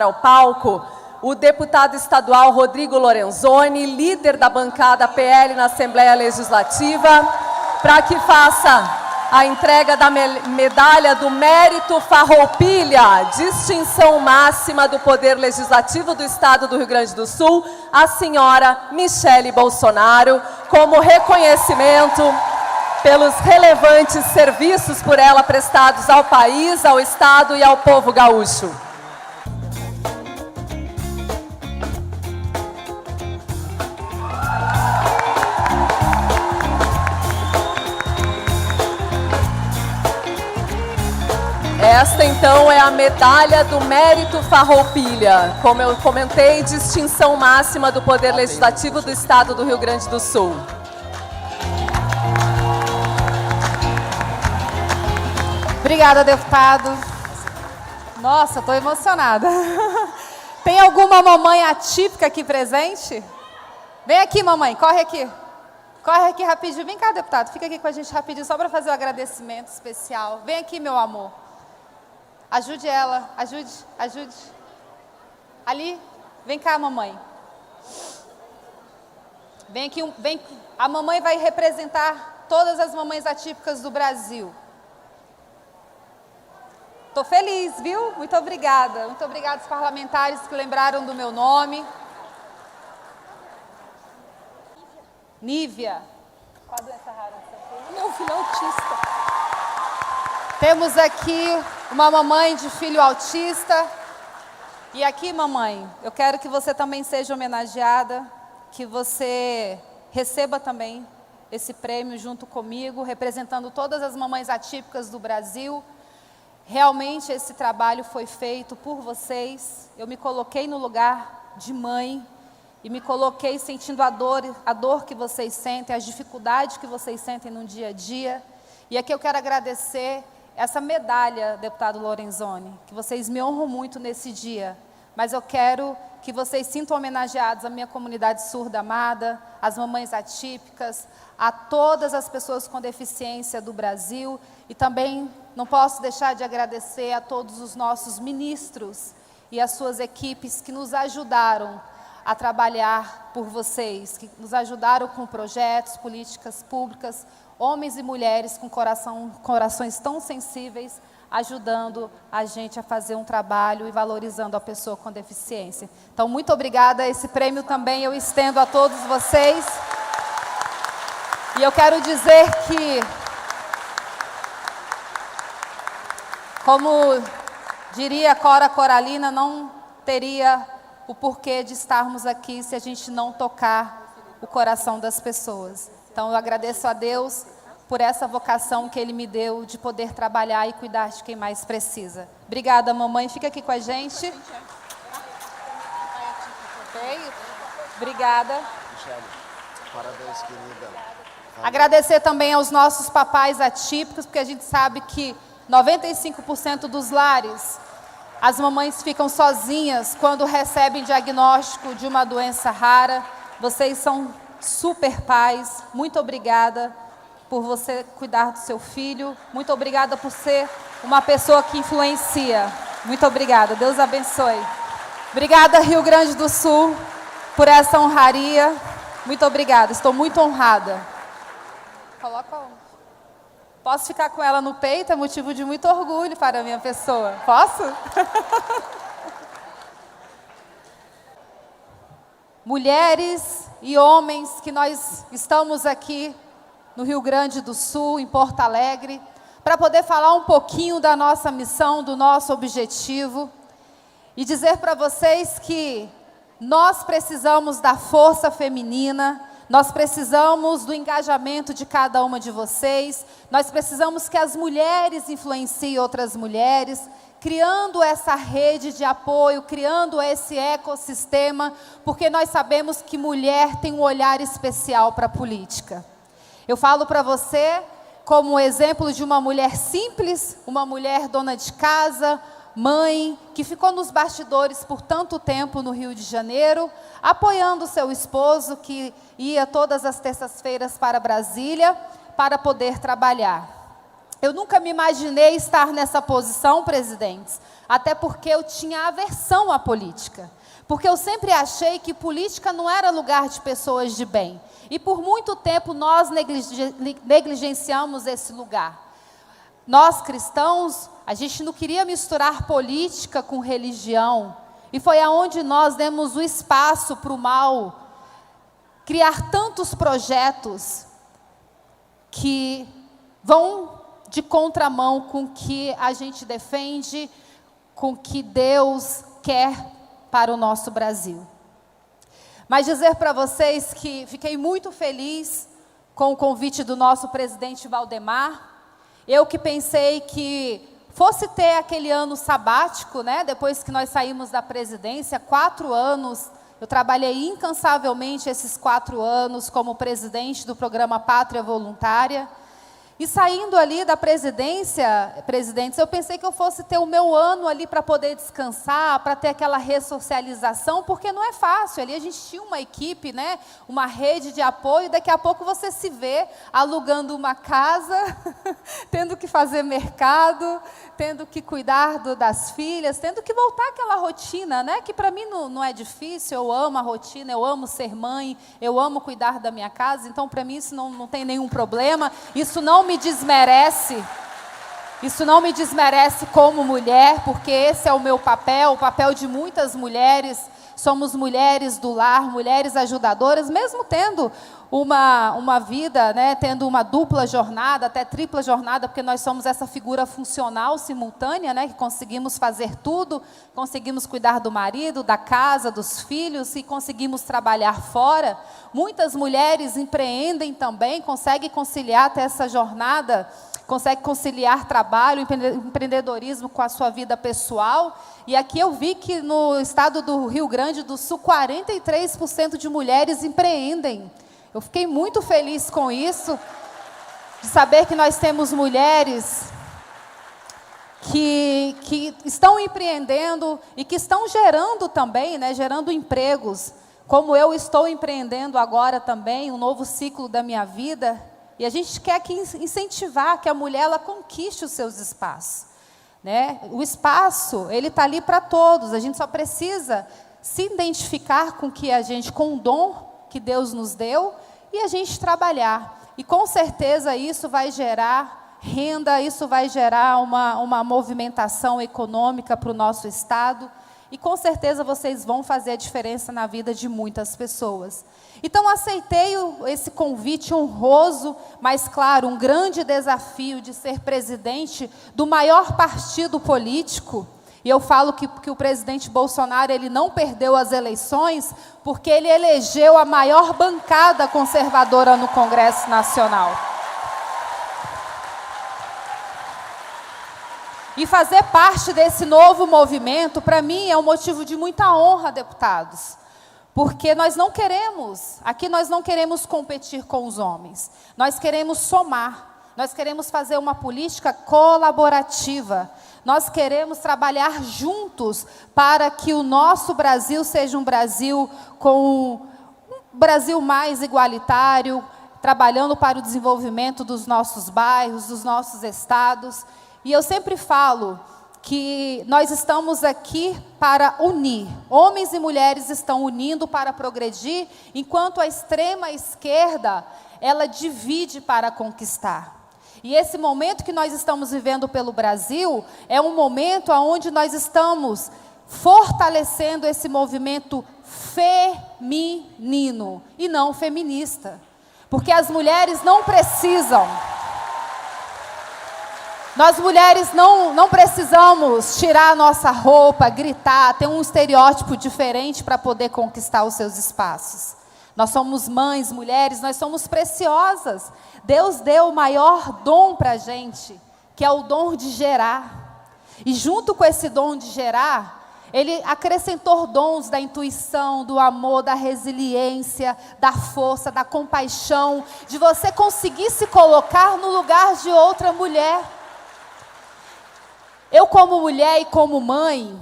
Ao palco o deputado estadual Rodrigo Lorenzoni, líder da bancada PL na Assembleia Legislativa, para que faça a entrega da medalha do Mérito Farroupilha, distinção máxima do Poder Legislativo do Estado do Rio Grande do Sul, a senhora Michele Bolsonaro, como reconhecimento pelos relevantes serviços por ela prestados ao país, ao Estado e ao povo gaúcho. Esta, então, é a medalha do Mérito Farroupilha, como eu comentei, distinção máxima do Poder Legislativo do Estado do Rio Grande do Sul. Obrigada, deputado. Nossa, estou emocionada. Tem alguma mamãe atípica aqui presente? Vem aqui, mamãe, corre aqui. Corre aqui rapidinho. Vem cá, deputado, fica aqui com a gente rapidinho, só para fazer um agradecimento especial. Vem aqui, meu amor. Ajude ela, ajude. Ali, vem cá, mamãe. Vem aqui, a mamãe vai representar todas as mamães atípicas do Brasil. Estou feliz, viu? Muito obrigada. Muito obrigada aos parlamentares que lembraram do meu nome. Nívia. Qual a doença rara? Meu filho é autista. Temos aqui uma mamãe de filho autista. E aqui, mamãe, eu quero que você também seja homenageada, que você receba também esse prêmio junto comigo, representando todas as mamães atípicas do Brasil. Realmente esse trabalho foi feito por vocês. Eu me coloquei no lugar de mãe e me coloquei sentindo a dor que vocês sentem, as dificuldades que vocês sentem no dia a dia. E aqui eu quero agradecer essa medalha, deputado Lorenzoni, que vocês me honram muito nesse dia, mas eu quero que vocês sintam homenageados a minha comunidade surda amada, as mamães atípicas, a todas as pessoas com deficiência do Brasil, e também não posso deixar de agradecer a todos os nossos ministros e as suas equipes que nos ajudaram a trabalhar por vocês, que nos ajudaram com projetos, políticas públicas, homens e mulheres com corações tão sensíveis, ajudando a gente a fazer um trabalho e valorizando a pessoa com deficiência. Então, muito obrigada. Esse prêmio também eu estendo a todos vocês. E eu quero dizer que, como diria Cora Coralina, não teria o porquê de estarmos aqui se a gente não tocar o coração das pessoas. Então, eu agradeço a Deus por essa vocação que Ele me deu de poder trabalhar e cuidar de quem mais precisa. Obrigada, mamãe. Fica aqui com a gente. Ok? Obrigada. Michele, parabéns, querida. Agradecer também aos nossos papais atípicos, porque a gente sabe que 95% dos lares, as mamães ficam sozinhas quando recebem diagnóstico de uma doença rara. Vocês são super pais. Muito obrigada por você cuidar do seu filho. Muito obrigada por ser uma pessoa que influencia. Muito obrigada. Deus abençoe. Obrigada, Rio Grande do Sul, por essa honraria. Muito obrigada. Estou muito honrada. Coloca onde? Posso ficar com ela no peito? É motivo de muito orgulho para a minha pessoa. Posso? Mulheres e homens que nós estamos aqui no Rio Grande do Sul, em Porto Alegre, para poder falar um pouquinho da nossa missão, do nosso objetivo, e dizer para vocês que nós precisamos da força feminina, nós precisamos do engajamento de cada uma de vocês, nós precisamos que as mulheres influenciem outras mulheres, criando essa rede de apoio, criando esse ecossistema, porque nós sabemos que mulher tem um olhar especial para a política. Eu falo para você como exemplo de uma mulher simples, uma mulher dona de casa, mãe, que ficou nos bastidores por tanto tempo no Rio de Janeiro, apoiando seu esposo, que ia todas as terças-feiras para Brasília, para poder trabalhar. Eu nunca me imaginei estar nessa posição, presidentes, até porque eu tinha aversão à política. Porque eu sempre achei que política não era lugar de pessoas de bem. E por muito tempo nós negligenciamos esse lugar. Nós cristãos, a gente não queria misturar política com religião. E foi aonde nós demos o espaço para o mal criar tantos projetos que vão de contramão com o que a gente defende, com o que Deus quer para o nosso Brasil. Mas dizer para vocês que fiquei muito feliz com o convite do nosso presidente Valdemar. Eu que pensei que fosse ter aquele ano sabático, né? Depois que nós saímos da presidência, 4 anos, eu trabalhei incansavelmente esses 4 anos como presidente do programa Pátria Voluntária. E saindo ali da presidência, presidentes, eu pensei que eu fosse ter o meu ano ali para poder descansar, para ter aquela ressocialização, porque não é fácil. Ali a gente tinha uma equipe, né, uma rede de apoio, e daqui a pouco você se vê alugando uma casa, tendo que fazer mercado, tendo que cuidar das filhas, tendo que voltar àquela rotina, né, que para mim não é difícil. Eu amo a rotina, eu amo ser mãe, eu amo cuidar da minha casa, então para mim isso não tem nenhum problema, isso não me desmerece, isso não me desmerece como mulher, porque esse é o meu papel, o papel de muitas mulheres. Somos mulheres do lar, mulheres ajudadoras, mesmo tendo uma vida, né, tendo uma dupla jornada, até tripla jornada, porque nós somos essa figura funcional simultânea, né, que conseguimos fazer tudo, conseguimos cuidar do marido, da casa, dos filhos, e conseguimos trabalhar fora. Muitas mulheres empreendem também, conseguem conciliar até essa jornada, conseguem conciliar trabalho, empreendedorismo com a sua vida pessoal. E aqui eu vi que no estado do Rio Grande do Sul, 43% de mulheres empreendem. Eu fiquei muito feliz com isso, de saber que nós temos mulheres que estão empreendendo e que estão gerando também, né, gerando empregos, como eu estou empreendendo agora também, um novo ciclo da minha vida. E a gente quer incentivar que a mulher ela conquiste os seus espaços, né? O espaço, ele está ali para todos, a gente só precisa se identificar com o dom que Deus nos deu e a gente trabalhar. E com certeza isso vai gerar renda, isso vai gerar uma movimentação econômica para o nosso estado. E com certeza vocês vão fazer a diferença na vida de muitas pessoas. Então aceitei esse convite honroso, mas claro, um grande desafio de ser presidente do maior partido político. E eu falo que o presidente Bolsonaro ele não perdeu as eleições porque ele elegeu a maior bancada conservadora no Congresso Nacional. E fazer parte desse novo movimento, para mim, é um motivo de muita honra, deputados. Porque aqui nós não queremos competir com os homens. Nós queremos somar. Nós queremos fazer uma política colaborativa. Nós queremos trabalhar juntos para que o nosso Brasil seja um Brasil mais igualitário, trabalhando para o desenvolvimento dos nossos bairros, dos nossos estados. E eu sempre falo que nós estamos aqui para unir. Homens e mulheres estão unindo para progredir, enquanto a extrema esquerda, ela divide para conquistar. E esse momento que nós estamos vivendo pelo Brasil é um momento onde nós estamos fortalecendo esse movimento feminino e não feminista. Porque as mulheres não precisam. Nós mulheres não precisamos tirar a nossa roupa, gritar, ter um estereótipo diferente para poder conquistar os seus espaços. Nós somos mães, mulheres, nós somos preciosas. Deus deu o maior dom para a gente, que é o dom de gerar. E junto com esse dom de gerar, Ele acrescentou dons da intuição, do amor, da resiliência, da força, da compaixão, de você conseguir se colocar no lugar de outra mulher. Eu como mulher e como mãe,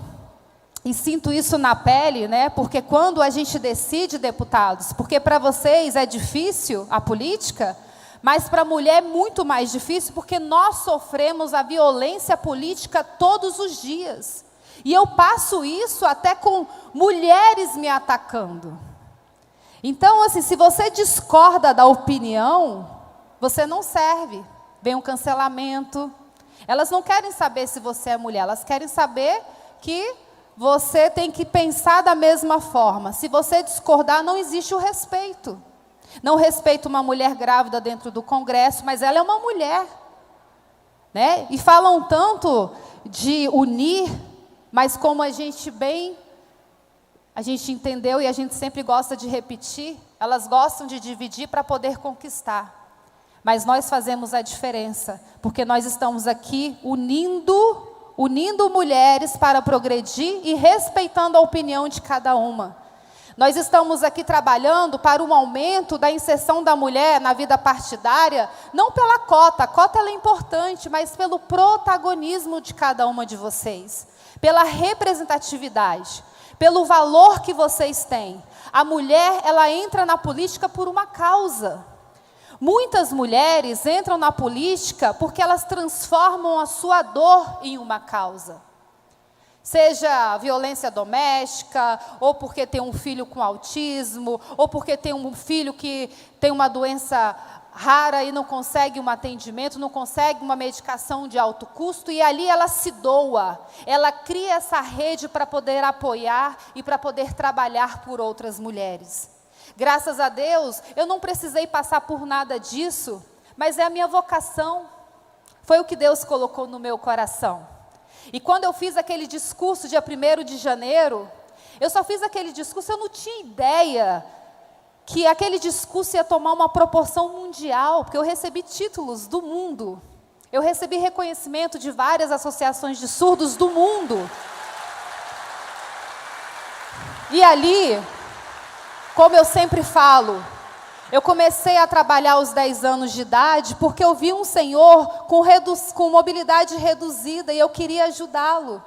e sinto isso na pele, né? Porque quando a gente decide, deputados, porque para vocês é difícil a política, Mas para a mulher é muito mais difícil, porque nós sofremos a violência política todos os dias. E eu passo isso até com mulheres me atacando. Então, assim, se você discorda da opinião, você não serve. Vem um cancelamento. Elas não querem saber se você é mulher, elas querem saber que você tem que pensar da mesma forma. Se você discordar, não existe o respeito. Não respeito uma mulher grávida dentro do Congresso, mas ela é uma mulher, né? E falam tanto de unir, mas como a gente entendeu e a gente sempre gosta de repetir, elas gostam de dividir para poder conquistar. Mas nós fazemos a diferença, porque nós estamos aqui unindo mulheres para progredir e respeitando a opinião de cada uma. Nós estamos aqui trabalhando para um aumento da inserção da mulher na vida partidária, não pela cota, a cota ela é importante, mas pelo protagonismo de cada uma de vocês, pela representatividade, pelo valor que vocês têm. A mulher, ela entra na política por uma causa. Muitas mulheres entram na política porque elas transformam a sua dor em uma causa. Seja violência doméstica, ou porque tem um filho com autismo, ou porque tem um filho que tem uma doença rara e não consegue um atendimento, não consegue uma medicação de alto custo, e ali ela se doa. Ela cria essa rede para poder apoiar e para poder trabalhar por outras mulheres. Graças a Deus, eu não precisei passar por nada disso, mas é a minha vocação. Foi o que Deus colocou no meu coração. E quando eu fiz aquele discurso dia 1º de janeiro, eu só fiz aquele discurso, eu não tinha ideia que aquele discurso ia tomar uma proporção mundial, porque eu recebi títulos do mundo. Eu recebi reconhecimento de várias associações de surdos do mundo. E ali, como eu sempre falo, eu comecei a trabalhar aos 10 anos de idade porque eu vi um senhor com mobilidade reduzida e eu queria ajudá-lo.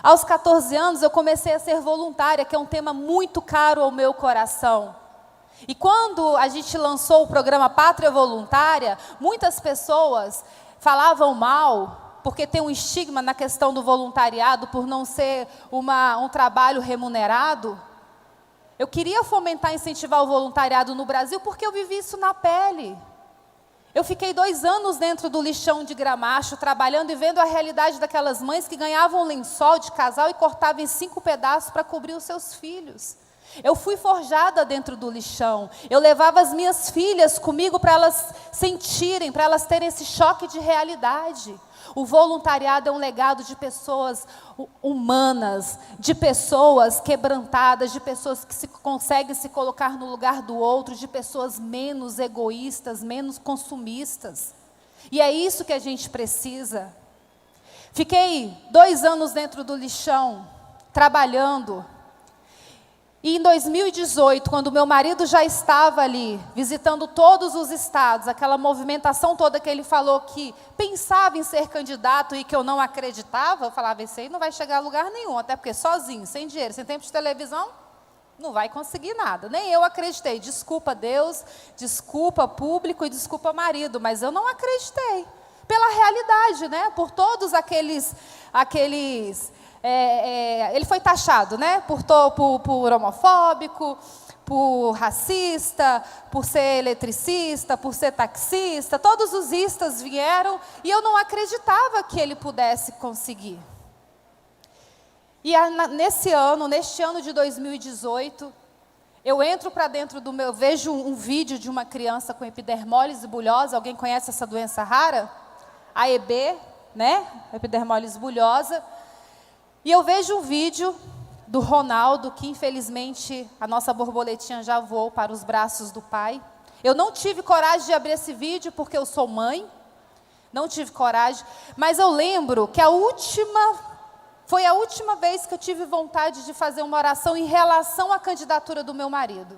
Aos 14 anos eu comecei a ser voluntária, que é um tema muito caro ao meu coração. E quando a gente lançou o programa Pátria Voluntária, muitas pessoas falavam mal, porque tem um estigma na questão do voluntariado por não ser um trabalho remunerado. Eu queria fomentar e incentivar o voluntariado no Brasil porque eu vivi isso na pele. Eu fiquei 2 anos dentro do lixão de Gramacho, trabalhando e vendo a realidade daquelas mães que ganhavam um lençol de casal e cortavam em 5 pedaços para cobrir os seus filhos. Eu fui forjada dentro do lixão. Eu levava as minhas filhas comigo para elas sentirem, para elas terem esse choque de realidade. O voluntariado é um legado de pessoas humanas, de pessoas quebrantadas, de pessoas que conseguem se colocar no lugar do outro, de pessoas menos egoístas, menos consumistas. E é isso que a gente precisa. Fiquei 2 anos dentro do lixão, trabalhando. E em 2018, quando meu marido já estava ali, visitando todos os estados, aquela movimentação toda que ele falou que pensava em ser candidato e que eu não acreditava, eu falava, esse aí não vai chegar a lugar nenhum, até porque sozinho, sem dinheiro, sem tempo de televisão, não vai conseguir nada. Nem eu acreditei. Desculpa Deus, desculpa público e desculpa marido, mas eu não acreditei. Pela realidade, né? Por todos aqueles ele foi taxado, né? Por homofóbico, por racista, por ser eletricista, por ser taxista. Todos os istas vieram e eu não acreditava que ele pudesse conseguir. E neste ano de 2018, eu entro para dentro vejo um vídeo de uma criança com epidermólise bulhosa. Alguém conhece essa doença rara? A EB, né? Epidermólise bulhosa. E eu vejo um vídeo do Ronaldo, que infelizmente a nossa borboletinha já voou para os braços do pai. Eu não tive coragem de abrir esse vídeo porque eu sou mãe, não tive coragem, mas eu lembro que foi a última vez que eu tive vontade de fazer uma oração em relação à candidatura do meu marido.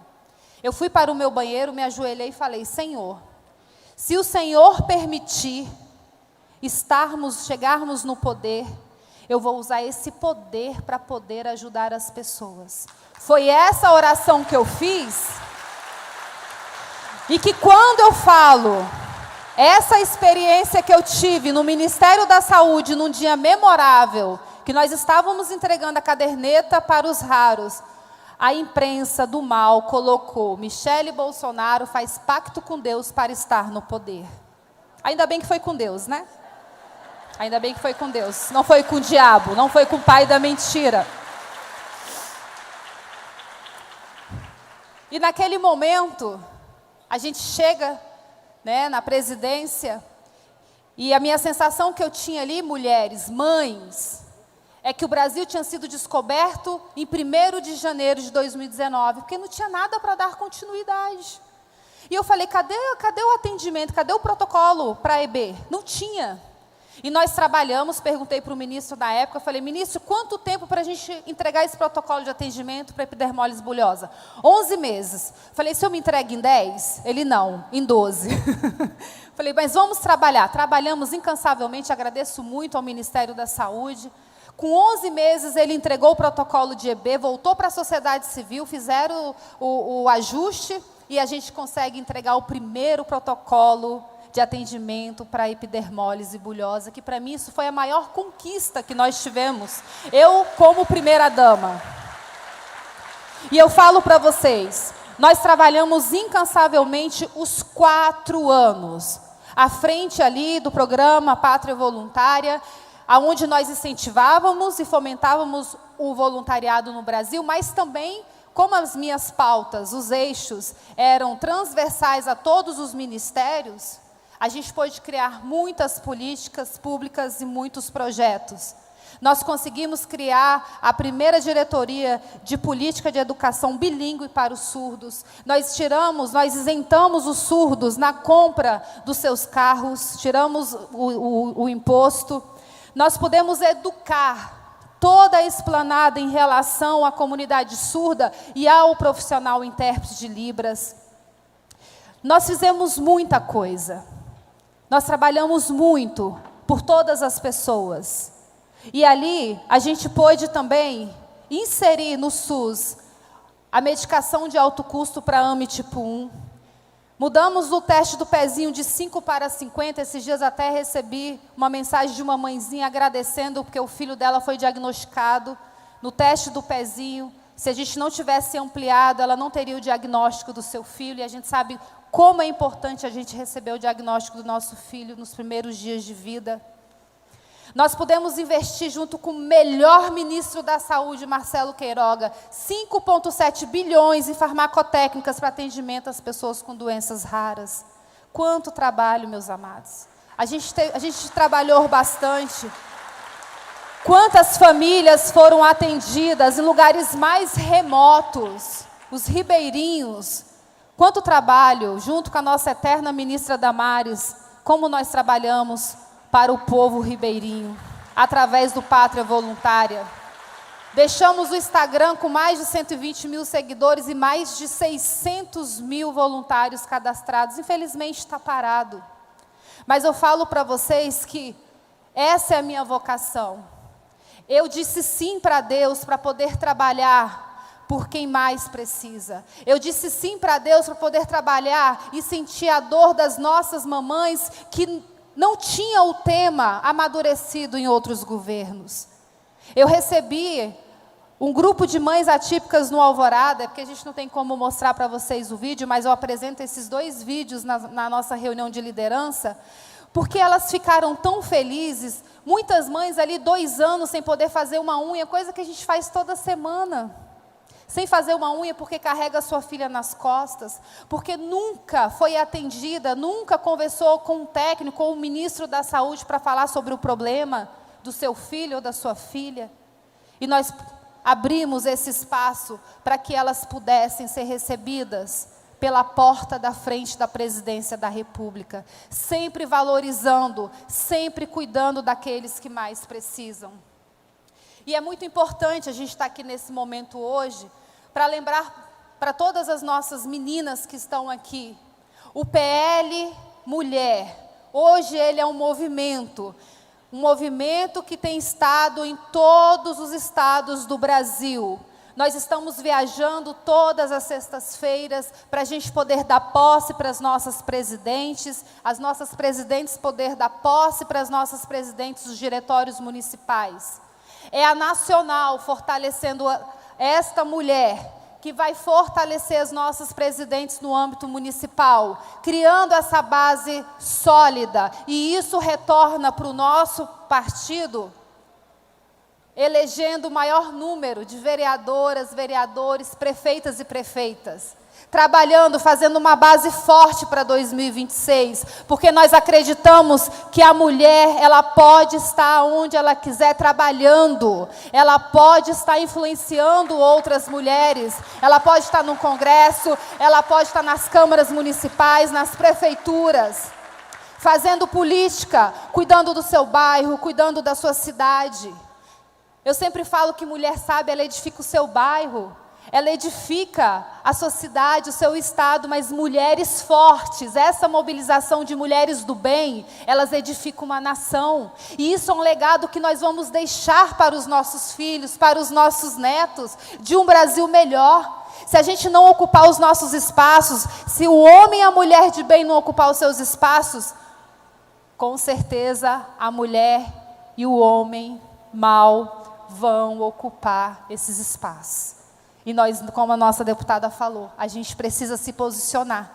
Eu fui para o meu banheiro, me ajoelhei e falei, Senhor, se o Senhor permitir chegarmos no poder, eu vou usar esse poder para poder ajudar as pessoas. Foi essa oração que eu fiz. E que quando eu falo, essa experiência que eu tive no Ministério da Saúde, num dia memorável, que nós estávamos entregando a caderneta para os raros, a imprensa do mal colocou: Michele Bolsonaro faz pacto com Deus para estar no poder. Ainda bem que foi com Deus, né? Ainda bem que foi com Deus. Não foi com o diabo, não foi com o pai da mentira. E naquele momento, a gente chega, né, na presidência, e a minha sensação que eu tinha ali, mulheres, mães, é que o Brasil tinha sido descoberto em 1º de janeiro de 2019, porque não tinha nada para dar continuidade. E eu falei, cadê o atendimento, cadê o protocolo para a EB? Não tinha. E nós trabalhamos, perguntei para o ministro da época, falei, ministro, quanto tempo para a gente entregar esse protocolo de atendimento para epidermólise bulhosa? 11 meses. Falei, se eu me entrego em 10? Ele, não, em 12. Falei, mas vamos trabalhar. Trabalhamos incansavelmente, agradeço muito ao Ministério da Saúde. Com 11 meses, ele entregou o protocolo de EB, voltou para a sociedade civil, fizeram o ajuste e a gente consegue entregar o primeiro protocolo de atendimento para a epidermólise bulhosa, que para mim isso foi a maior conquista que nós tivemos, eu como primeira-dama. E eu falo para vocês, nós trabalhamos incansavelmente os 4 anos, à frente ali do programa Pátria Voluntária, aonde nós incentivávamos e fomentávamos o voluntariado no Brasil, mas também, como as minhas pautas, os eixos, eram transversais a todos os ministérios, a gente pôde criar muitas políticas públicas e muitos projetos. Nós conseguimos criar a primeira diretoria de política de educação bilíngue para os surdos. Nós isentamos os surdos na compra dos seus carros, tiramos o imposto. Nós podemos educar toda a esplanada em relação à comunidade surda e ao profissional intérprete de Libras. Nós fizemos muita coisa. Nós trabalhamos muito por todas as pessoas. E ali, a gente pôde também inserir no SUS a medicação de alto custo para AME tipo 1. Mudamos o teste do pezinho de 5 para 50. Esses dias até recebi uma mensagem de uma mãezinha agradecendo porque o filho dela foi diagnosticado no teste do pezinho. Se a gente não tivesse ampliado, ela não teria o diagnóstico do seu filho. E a gente sabe como é importante a gente receber o diagnóstico do nosso filho nos primeiros dias de vida. Nós podemos investir junto com o melhor ministro da Saúde, Marcelo Queiroga, 5,7 bilhões em farmacotécnicas para atendimento às pessoas com doenças raras. Quanto trabalho, meus amados. A gente trabalhou bastante. Quantas famílias foram atendidas em lugares mais remotos, os ribeirinhos. Quanto trabalho, junto com a nossa eterna ministra Damares, como nós trabalhamos para o povo ribeirinho, através do Pátria Voluntária. Deixamos o Instagram com mais de 120 mil seguidores e mais de 600 mil voluntários cadastrados. Infelizmente está parado. Mas eu falo para vocês que essa é a minha vocação. Eu disse sim para Deus para poder trabalhar por quem mais precisa. Eu disse sim para Deus para poder trabalhar e sentir a dor das nossas mamães que não tinha o tema amadurecido em outros governos. Eu recebi um grupo de mães atípicas no Alvorada, porque a gente não tem como mostrar para vocês o vídeo, mas eu apresento esses 2 vídeos na nossa reunião de liderança, porque elas ficaram tão felizes, muitas mães ali 2 anos sem poder fazer uma unha, coisa que a gente faz toda semana. Sem fazer uma unha porque carrega a sua filha nas costas, porque nunca foi atendida, nunca conversou com um técnico ou um ministro da saúde para falar sobre o problema do seu filho ou da sua filha. E nós abrimos esse espaço para que elas pudessem ser recebidas pela porta da frente da presidência da República, sempre valorizando, sempre cuidando daqueles que mais precisam. E é muito importante a gente estar aqui nesse momento hoje, para lembrar para todas as nossas meninas que estão aqui, o PL Mulher, hoje ele é um movimento que tem estado em todos os estados do Brasil. Nós estamos viajando todas as sextas-feiras para a gente poder dar posse para as nossas presidentes poder dar posse para as nossas presidentes dos diretórios municipais. É a nacional fortalecendo esta mulher que vai fortalecer as nossas presidentes no âmbito municipal, criando essa base sólida, e isso retorna para o nosso partido, elegendo o maior número de vereadoras, vereadores, prefeitas e prefeitas, trabalhando, fazendo uma base forte para 2026, porque nós acreditamos que a mulher, ela pode estar onde ela quiser trabalhando, ela pode estar influenciando outras mulheres, ela pode estar no Congresso, ela pode estar nas câmaras municipais, nas prefeituras, fazendo política, cuidando do seu bairro, cuidando da sua cidade. Eu sempre falo que mulher sábia, ela edifica o seu bairro, ela edifica a sua cidade, o seu estado, mas mulheres fortes, essa mobilização de mulheres do bem, elas edificam uma nação. E isso é um legado que nós vamos deixar para os nossos filhos, para os nossos netos, de um Brasil melhor. Se a gente não ocupar os nossos espaços, se o homem e a mulher de bem não ocupar os seus espaços, com certeza a mulher e o homem mau vão ocupar esses espaços. E nós, como a nossa deputada falou, a gente precisa se posicionar,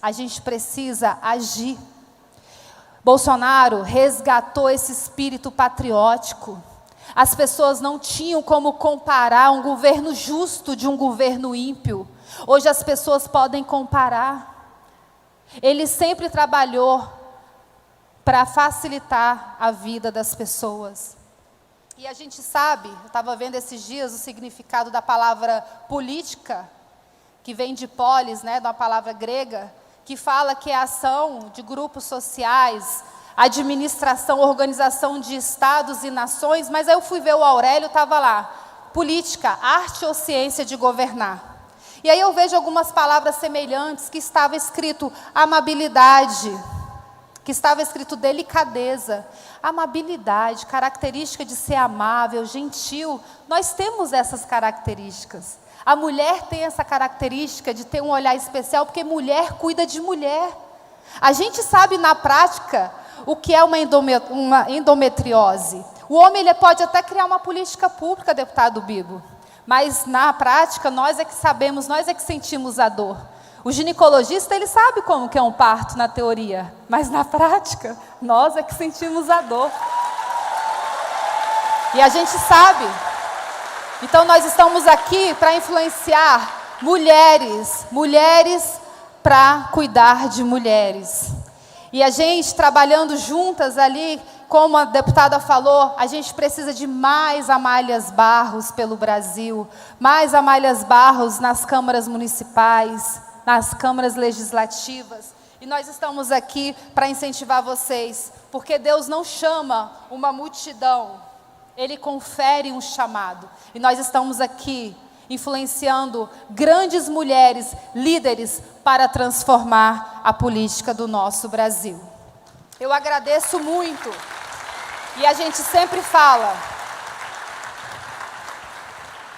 a gente precisa agir. Bolsonaro resgatou esse espírito patriótico. As pessoas não tinham como comparar um governo justo de um governo ímpio. Hoje as pessoas podem comparar. Ele sempre trabalhou para facilitar a vida das pessoas. E a gente sabe, eu estava vendo esses dias o significado da palavra política, que vem de polis, né, da palavra grega, que fala que é a ação de grupos sociais, administração, organização de estados e nações, mas aí eu fui ver o Aurélio, estava lá, política, arte ou ciência de governar. E aí eu vejo algumas palavras semelhantes, que estava escrito amabilidade, que estava escrito delicadeza, amabilidade, característica de ser amável, gentil. Nós temos essas características. A mulher tem essa característica de ter um olhar especial, porque mulher cuida de mulher. A gente sabe na prática o que é uma endometriose. O homem ele pode até criar uma política pública, deputado Bibo, mas na prática nós é que sabemos, nós é que sentimos a dor. O ginecologista, ele sabe como que é um parto na teoria, mas na prática, nós é que sentimos a dor. E a gente sabe. Então nós estamos aqui para influenciar mulheres para cuidar de mulheres. E a gente trabalhando juntas ali, como a deputada falou, a gente precisa de mais Amálias Barros pelo Brasil, mais Amálias Barros nas câmaras municipais, nas câmaras legislativas, e nós estamos aqui para incentivar vocês, porque Deus não chama uma multidão, Ele confere um chamado, e nós estamos aqui influenciando grandes mulheres, líderes, para transformar a política do nosso Brasil. Eu agradeço muito, e a gente sempre fala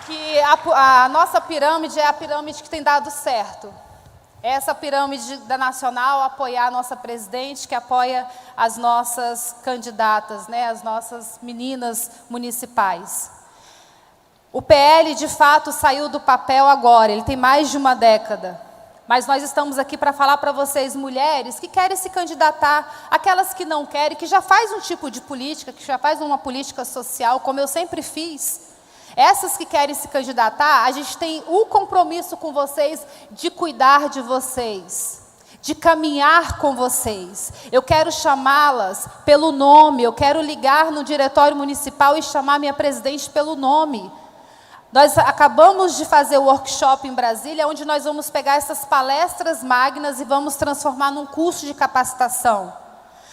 que a nossa pirâmide é a pirâmide que tem dado certo. Essa pirâmide da Nacional apoiar a nossa presidente, que apoia as nossas candidatas, né, as nossas meninas municipais. O PL, de fato, saiu do papel agora, ele tem mais de uma década. Mas nós estamos aqui para falar para vocês, mulheres, que querem se candidatar, aquelas que não querem, que já faz um tipo de política, que já faz uma política social, como eu sempre fiz. Essas que querem se candidatar, a gente tem o compromisso com vocês de cuidar de vocês, de caminhar com vocês. Eu quero chamá-las pelo nome, eu quero ligar no diretório municipal e chamar minha presidente pelo nome. Nós acabamos de fazer o workshop em Brasília, onde nós vamos pegar essas palestras magnas e vamos transformar num curso de capacitação.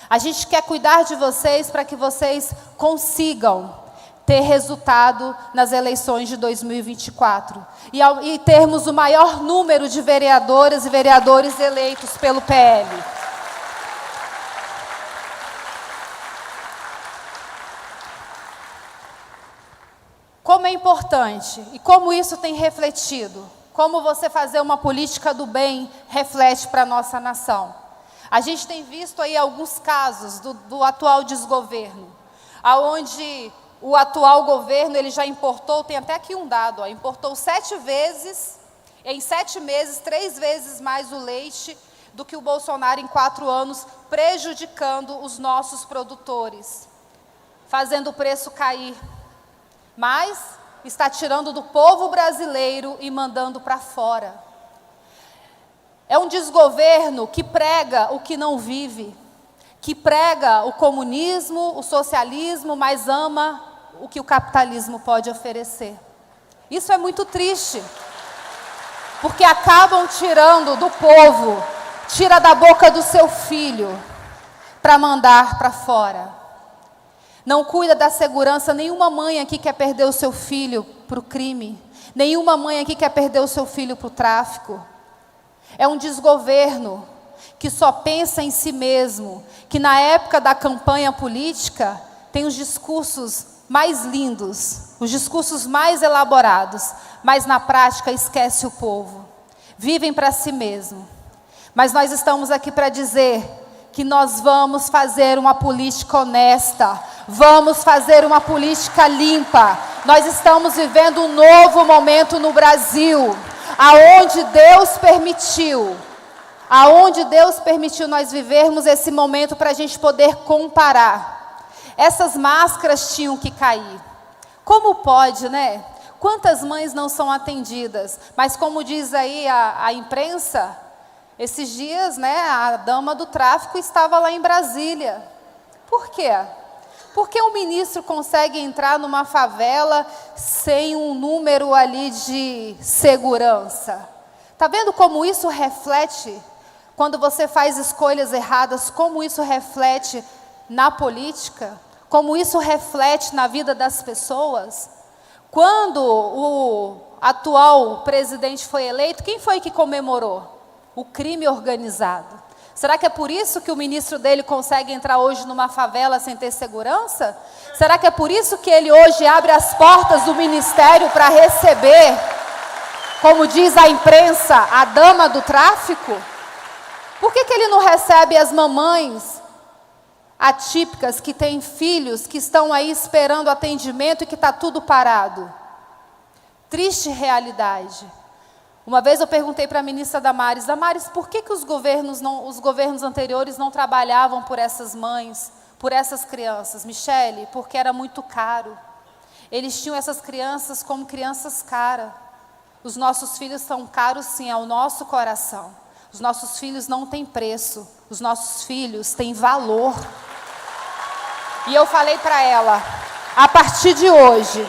A gente quer cuidar de vocês para que vocês consigam ter resultado nas eleições de 2024. E termos o maior número de vereadoras e vereadores eleitos pelo PL. Como é importante e como isso tem refletido, como você fazer uma política do bem reflete para a nossa nação. A gente tem visto aí alguns casos do atual desgoverno, aonde o atual governo ele já importou, tem até aqui um dado, importou 7 vezes, em 7 meses, 3 vezes mais o leite do que o Bolsonaro em 4 anos, prejudicando os nossos produtores, fazendo o preço cair. Mas está tirando do povo brasileiro e mandando para fora. É um desgoverno que prega o que não vive, que prega o comunismo, o socialismo, mas ama o que o capitalismo pode oferecer. Isso é muito triste, porque acabam tirando do povo, tira da boca do seu filho para mandar para fora. Não cuida da segurança, nenhuma mãe aqui quer perder o seu filho para o crime. Nenhuma mãe aqui quer perder o seu filho para o tráfico. É um desgoverno que só pensa em si mesmo, que na época da campanha política tem os discursos mais lindos, os discursos mais elaborados, mas na prática esquece o povo. Vivem para si mesmo. Mas nós estamos aqui para dizer que nós vamos fazer uma política honesta, vamos fazer uma política limpa. Nós estamos vivendo um novo momento no Brasil, aonde Deus permitiu nós vivermos esse momento para a gente poder comparar. Essas máscaras tinham que cair. Como pode, né? Quantas mães não são atendidas? Mas como diz aí a imprensa, esses dias, né, a dama do tráfico estava lá em Brasília. Por quê? Porque o ministro consegue entrar numa favela sem um número ali de segurança. Está vendo como isso reflete, quando você faz escolhas erradas, como isso reflete na política? Como isso reflete na vida das pessoas? Quando o atual presidente foi eleito, quem foi que comemorou? O crime organizado. Será que é por isso que o ministro dele consegue entrar hoje numa favela sem ter segurança? Será que é por isso que ele hoje abre as portas do ministério para receber, como diz a imprensa, a dama do tráfico? Por que ele não recebe as mamães atípicas que têm filhos, que estão aí esperando atendimento e que está tudo parado? Triste realidade. Uma vez eu perguntei para a ministra Damares, por que os governos anteriores não trabalhavam por essas mães, por essas crianças? Michele, porque era muito caro. Eles tinham essas crianças como crianças caras. Os nossos filhos são caros sim, ao nosso coração. Os nossos filhos não têm preço, os nossos filhos têm valor. E eu falei para ela, a partir de hoje,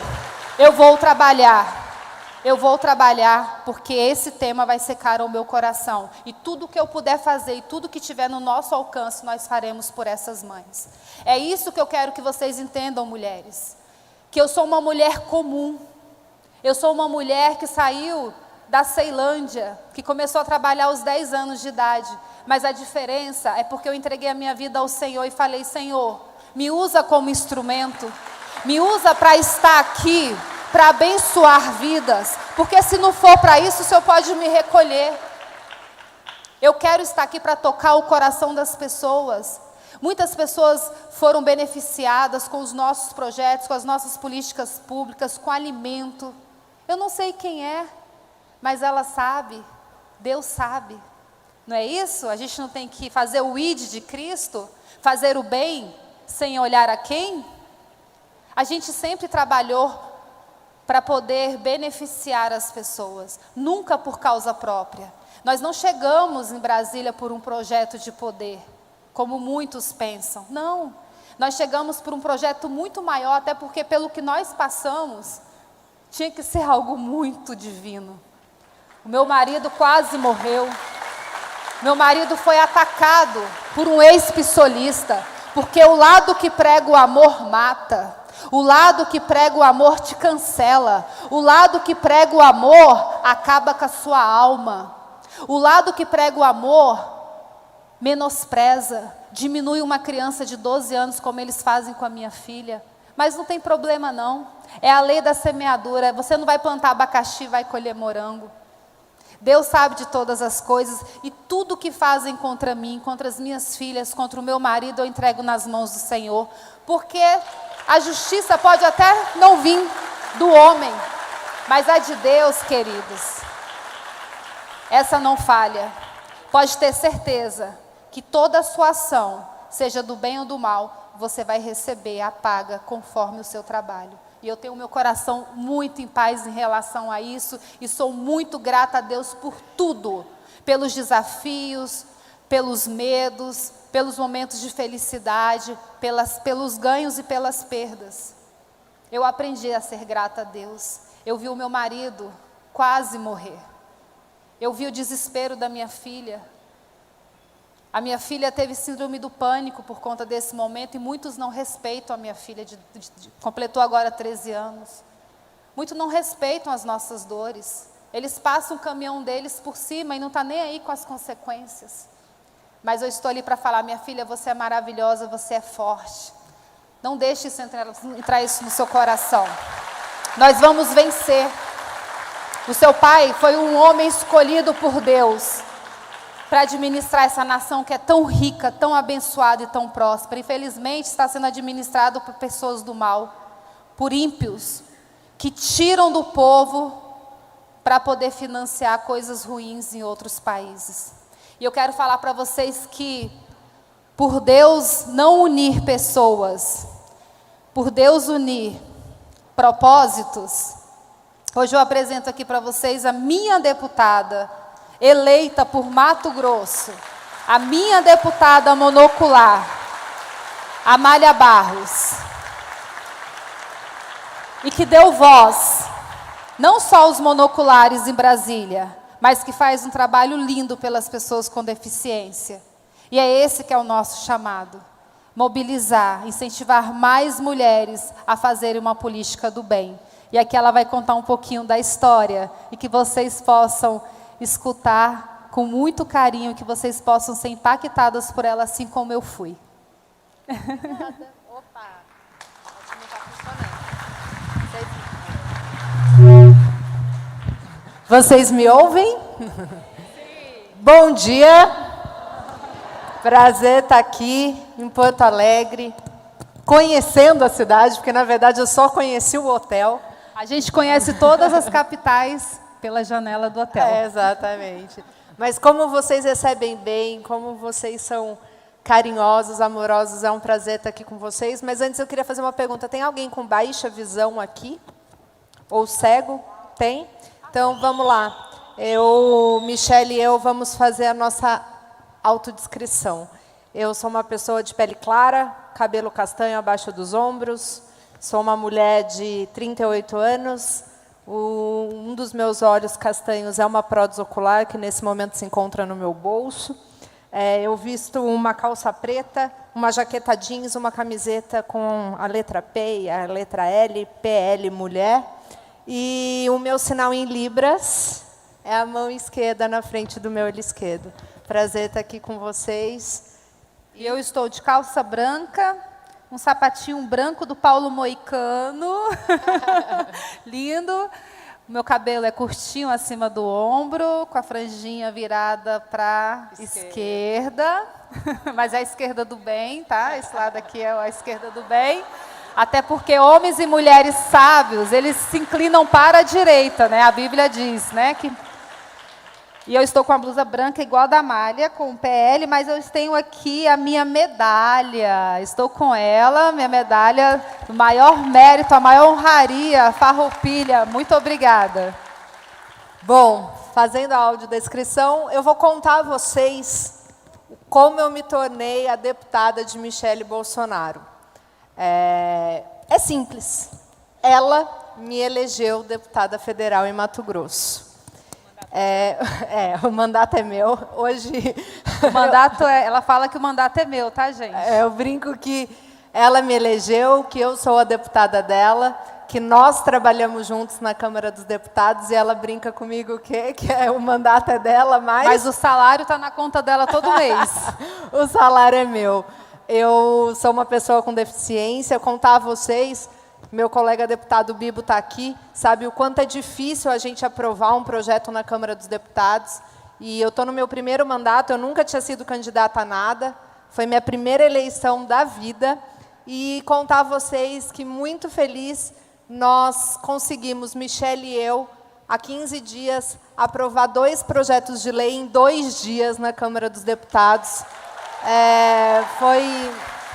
eu vou trabalhar porque esse tema vai ser caro ao meu coração. E tudo que eu puder fazer e tudo que tiver no nosso alcance, nós faremos por essas mães. É isso que eu quero que vocês entendam, mulheres. Que eu sou uma mulher comum. Eu sou uma mulher que saiu da Ceilândia, que começou a trabalhar aos 10 anos de idade. Mas a diferença é porque eu entreguei a minha vida ao Senhor e falei, Senhor, me usa como instrumento. Me usa para estar aqui, para abençoar vidas, porque se não for para isso, o Senhor pode me recolher. Eu quero estar aqui para tocar o coração das pessoas. Muitas pessoas foram beneficiadas com os nossos projetos, com as nossas políticas públicas, com alimento. Eu não sei quem é, mas ela sabe, Deus sabe. Não é isso? A gente não tem que fazer o ID de Cristo, fazer o bem sem olhar a quem? A gente sempre trabalhou para poder beneficiar as pessoas, nunca por causa própria. Nós não chegamos em Brasília por um projeto de poder, como muitos pensam. Não, nós chegamos por um projeto muito maior, até porque pelo que nós passamos, tinha que ser algo muito divino. O meu marido quase morreu. Meu marido foi atacado por um ex-pissolista, porque o lado que prega o amor mata. O lado que prega o amor te cancela. O lado que prega o amor acaba com a sua alma. O lado que prega o amor menospreza, diminui uma criança de 12 anos, como eles fazem com a minha filha. Mas não tem problema não. É a lei da semeadura. Você não vai plantar abacaxi e vai colher morango. Deus sabe de todas as coisas, e tudo que fazem contra mim, contra as minhas filhas, contra o meu marido, eu entrego nas mãos do Senhor. Porque a justiça pode até não vir do homem, mas a de Deus, queridos, essa não falha. Pode ter certeza que toda a sua ação, seja do bem ou do mal, você vai receber a paga conforme o seu trabalho. E eu tenho o meu coração muito em paz em relação a isso, e sou muito grata a Deus por tudo, pelos desafios, pelos medos, pelos momentos de felicidade, pelos ganhos e pelas perdas. Eu aprendi a ser grata a Deus. Eu vi o meu marido quase morrer. Eu vi o desespero da minha filha. A minha filha teve síndrome do pânico por conta desse momento, e muitos não respeitam a minha filha, completou agora 13 anos. Muitos não respeitam as nossas dores. Eles passam o caminhão deles por cima e não estão nem aí com as consequências. Mas eu estou ali para falar: minha filha, você é maravilhosa, você é forte. Não deixe isso entrar isso no seu coração. Nós vamos vencer. O seu pai foi um homem escolhido por Deus para administrar essa nação que é tão rica, tão abençoada e tão próspera. Infelizmente, está sendo administrado por pessoas do mal, por ímpios, que tiram do povo para poder financiar coisas ruins em outros países. E eu quero falar para vocês que, por Deus não unir pessoas, por Deus unir propósitos, hoje eu apresento aqui para vocês a minha deputada, eleita por Mato Grosso, a minha deputada monocular, Amália Barros, e que deu voz, não só aos monoculares em Brasília, mas que faz um trabalho lindo pelas pessoas com deficiência. E é esse que é o nosso chamado: mobilizar, incentivar mais mulheres a fazerem uma política do bem. E aqui ela vai contar um pouquinho da história, e que vocês possam escutar com muito carinho, que vocês possam ser impactadas por ela, assim como eu fui. Opa, acho que não está funcionando. Vocês me ouvem? Sim. Bom dia. Prazer estar aqui em Porto Alegre, conhecendo a cidade, porque na verdade eu só conheci o hotel. A gente conhece todas as capitais pela janela do hotel. Exatamente. Mas como vocês recebem bem, como vocês são carinhosos, amorosos, é um prazer estar aqui com vocês. Mas antes eu queria fazer uma pergunta: tem alguém com baixa visão aqui? Ou cego? Tem? Então vamos lá. Michele e eu vamos fazer a nossa autodescrição. Eu sou uma pessoa de pele clara, cabelo castanho abaixo dos ombros, sou uma mulher de 38 anos, um dos meus olhos castanhos é uma prótese ocular, que nesse momento se encontra no meu bolso. Eu visto uma calça preta, uma jaqueta jeans, uma camiseta com a letra P e a letra L, PL mulher. E o meu sinal em libras é a mão esquerda na frente do meu olho esquerdo. Prazer estar aqui com vocês. E eu estou de calça branca, um sapatinho branco do Paulo Moicano, lindo. O meu cabelo é curtinho acima do ombro, com a franjinha virada para a esquerda. Mas é a esquerda do bem, tá? Esse lado aqui é a esquerda do bem. Até porque homens e mulheres sábios, eles se inclinam para a direita, né? A Bíblia diz, né? E eu estou com a blusa branca igual a da Amália, com o PL, mas eu tenho aqui a minha medalha. Estou com ela, minha medalha do maior mérito, a maior honraria, Farroupilha. Muito obrigada. Bom, fazendo a audiodescrição, eu vou contar a vocês como eu me tornei a deputada de Michele Bolsonaro. É simples. Ela me elegeu deputada federal em Mato Grosso. O mandato é meu. Hoje, o mandato ela fala que o mandato é meu, tá, gente? Eu brinco que ela me elegeu, que eu sou a deputada dela, que nós trabalhamos juntos na Câmara dos Deputados, e ela brinca comigo que o mandato é dela, mas o salário está na conta dela todo mês. O salário é meu. eu sou uma pessoa com deficiência. Contar a vocês, meu colega deputado Bibo está aqui, sabe o quanto é difícil a gente aprovar um projeto na Câmara dos Deputados. E eu estou no meu primeiro mandato, eu nunca tinha sido candidata a nada, foi minha primeira eleição da vida. E contar a vocês que, muito feliz, nós conseguimos, Michele e eu, há 15 dias, aprovar 2 projetos de lei em 2 dias na Câmara dos Deputados. Foi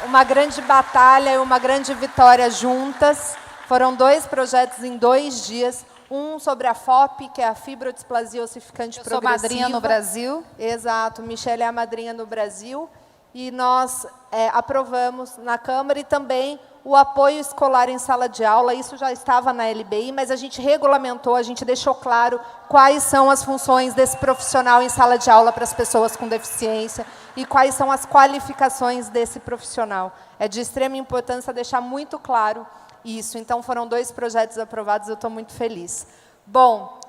uma grande batalha e uma grande vitória juntas. Foram 2 projetos em 2 dias. Um sobre a FOP, que é a fibrodisplasia ossificante progressiva. Eu sou madrinha no Brasil. Exato, Michele é a madrinha no Brasil. E nós aprovamos na Câmara e também o apoio escolar em sala de aula. Isso já estava na LBI, mas a gente regulamentou, a gente deixou claro quais são as funções desse profissional em sala de aula para as pessoas com deficiência e quais são as qualificações desse profissional. É de extrema importância deixar muito claro isso. Então, foram 2 projetos aprovados, eu estou muito feliz. Bom,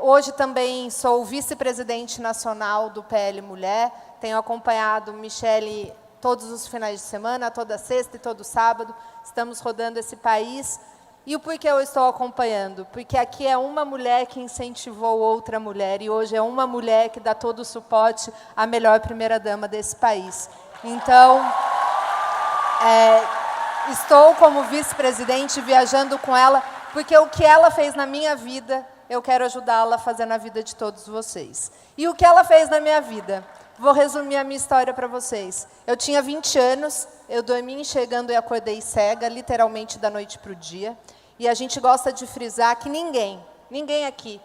hoje também sou vice-presidente nacional do PL Mulher, tenho acompanhado Michele todos os finais de semana, toda sexta e todo sábado, estamos rodando esse país. E o porquê eu estou acompanhando? Porque aqui é uma mulher que incentivou outra mulher, e hoje é uma mulher que dá todo o suporte à melhor primeira-dama desse país. Então, estou como vice-presidente viajando com ela, porque o que ela fez na minha vida, eu quero ajudá-la a fazer na vida de todos vocês. E o que ela fez na minha vida? Vou resumir a minha história para vocês. Eu tinha 20 anos, eu dormi enxergando e acordei cega, literalmente da noite para o dia. E a gente gosta de frisar que ninguém aqui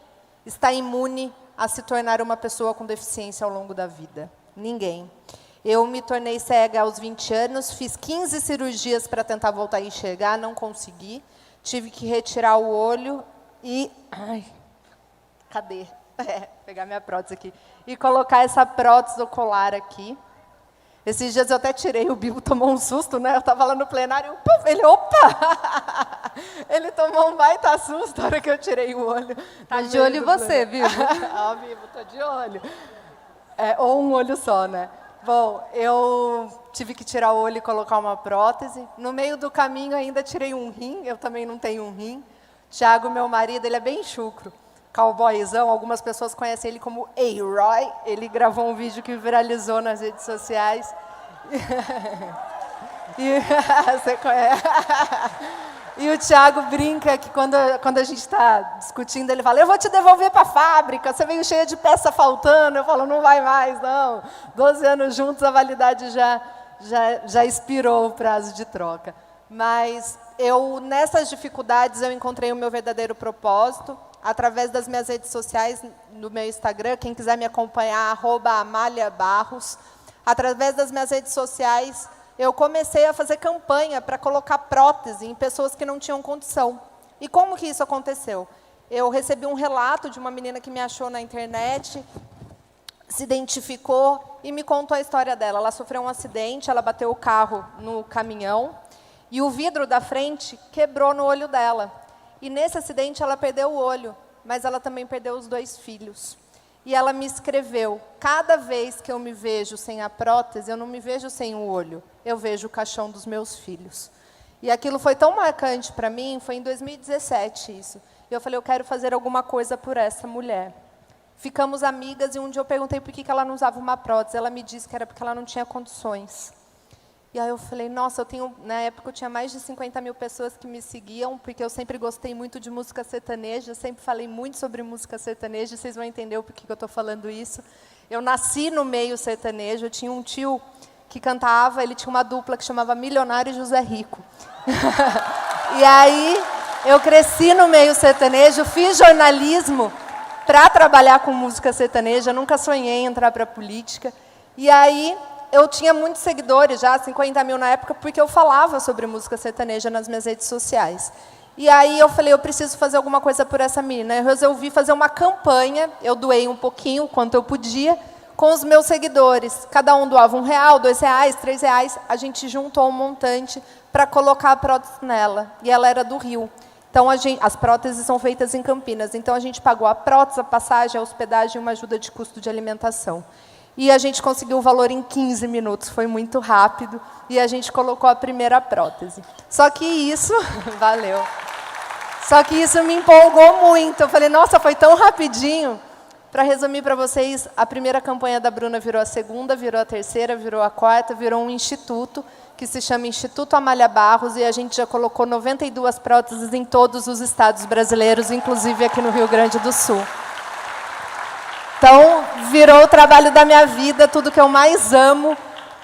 está imune a se tornar uma pessoa com deficiência ao longo da vida. Ninguém. Eu me tornei cega aos 20 anos, fiz 15 cirurgias para tentar voltar a enxergar, não consegui. Tive que retirar o olho e... Ai, cadê? Pegar minha prótese aqui. E colocar essa prótese ocular aqui. Esses dias eu até tirei, o Bibo tomou um susto, né? Eu estava lá no plenário, ele, opa! Ele tomou um baita susto na hora que eu tirei o olho. Tá de olho em você, Bibo. Ó, Bibo, tô de olho. Ou um olho só, né? Bom, eu tive que tirar o olho e colocar uma prótese. No meio do caminho ainda tirei um rim, eu também não tenho um rim. Thiago, meu marido, ele é bem chucro. Cowboyzão, algumas pessoas conhecem ele como A-Roy. Ele gravou um vídeo que viralizou nas redes sociais. Você conhece? E o Thiago brinca que quando a gente está discutindo, ele fala, eu vou te devolver para a fábrica, você veio cheia de peça faltando. Eu falo, não vai mais, não. 12 anos juntos, a validade já expirou o prazo de troca. Mas nessas dificuldades, eu encontrei o meu verdadeiro propósito. Através das minhas redes sociais, no meu Instagram, quem quiser me acompanhar, @AmáliaBarros. Através das minhas redes sociais, eu comecei a fazer campanha para colocar prótese em pessoas que não tinham condição. E como que isso aconteceu? Eu recebi um relato de uma menina que me achou na internet, se identificou e me contou a história dela. Ela sofreu um acidente, ela bateu o carro no caminhão e o vidro da frente quebrou no olho dela. E nesse acidente ela perdeu o olho, mas ela também perdeu os 2 filhos. E ela me escreveu, cada vez que eu me vejo sem a prótese, eu não me vejo sem o olho, eu vejo o caixão dos meus filhos. E aquilo foi tão marcante para mim, foi em 2017 isso. E eu falei, eu quero fazer alguma coisa por essa mulher. Ficamos amigas e um dia eu perguntei por que ela não usava uma prótese. Ela me disse que era porque ela não tinha condições. E aí eu falei, nossa, na época eu tinha mais de 50 mil pessoas que me seguiam, porque eu sempre gostei muito de música sertaneja, sempre falei muito sobre música sertaneja, vocês vão entender o porquê que eu estou falando isso. Eu nasci no meio sertanejo, eu tinha um tio que cantava, ele tinha uma dupla que chamava Milionário e José Rico. E aí eu cresci no meio sertanejo, fiz jornalismo para trabalhar com música sertaneja, nunca sonhei em entrar para a política. E aí eu tinha muitos seguidores, já 50 mil na época, porque eu falava sobre música sertaneja nas minhas redes sociais. E aí eu falei, eu preciso fazer alguma coisa por essa menina. Eu resolvi fazer uma campanha, eu doei um pouquinho, quanto eu podia, com os meus seguidores. Cada um doava R$1, R$2, R$3. A gente juntou um montante para colocar a prótese nela. E ela era do Rio. Então, as próteses são feitas em Campinas. Então, a gente pagou a prótese, a passagem, a hospedagem e uma ajuda de custo de alimentação. E a gente conseguiu o valor em 15 minutos, foi muito rápido, e a gente colocou a primeira prótese. Só que isso, valeu. Só que isso me empolgou muito. Eu falei, nossa, foi tão rapidinho. Para resumir para vocês, a primeira campanha da Bruna virou a segunda, virou a terceira, virou a quarta, virou um instituto, que se chama Instituto Amália Barros, e a gente já colocou 92 próteses em todos os estados brasileiros, inclusive aqui no Rio Grande do Sul. Então, virou o trabalho da minha vida, tudo que eu mais amo,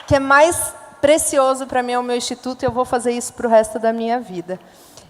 que é mais precioso para mim é o meu instituto, e eu vou fazer isso para o resto da minha vida.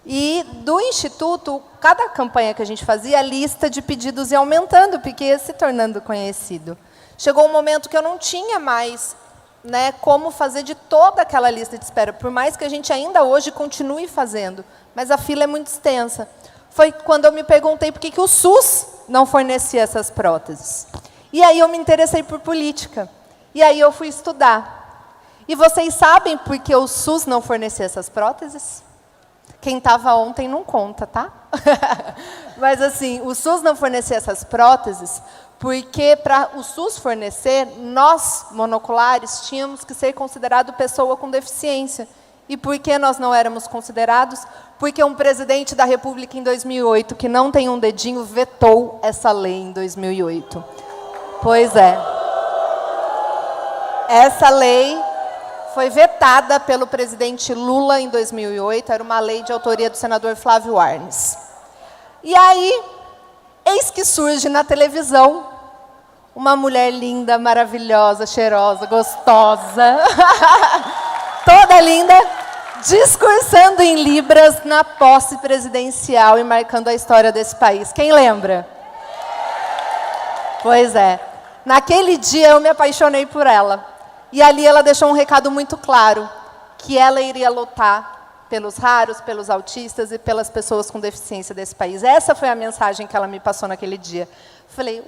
E do instituto, cada campanha que a gente fazia, a lista de pedidos ia aumentando, porque ia se tornando conhecido. Chegou um momento que eu não tinha mais, né, como fazer de toda aquela lista de espera, por mais que a gente ainda hoje continue fazendo, mas a fila é muito extensa. Foi quando eu me perguntei por que o SUS não fornecia essas próteses. E aí eu me interessei por política. E aí eu fui estudar. E vocês sabem por que o SUS não fornecia essas próteses? Quem estava ontem não conta, tá? Mas assim, o SUS não fornecia essas próteses porque para o SUS fornecer, nós, monoculares, tínhamos que ser considerado pessoa com deficiência. E por que nós não éramos considerados? Porque um presidente da República em 2008, que não tem um dedinho, vetou essa lei em 2008. Pois é. Essa lei foi vetada pelo presidente Lula em 2008, era uma lei de autoria do senador Flávio Arnes. E aí, eis que surge na televisão uma mulher linda, maravilhosa, cheirosa, gostosa, toda linda, discursando em Libras na posse presidencial e marcando a história desse país. Quem lembra? Pois é. Naquele dia eu me apaixonei por ela. E ali ela deixou um recado muito claro, que ela iria lutar pelos raros, pelos autistas e pelas pessoas com deficiência desse país. Essa foi a mensagem que ela me passou naquele dia. Falei,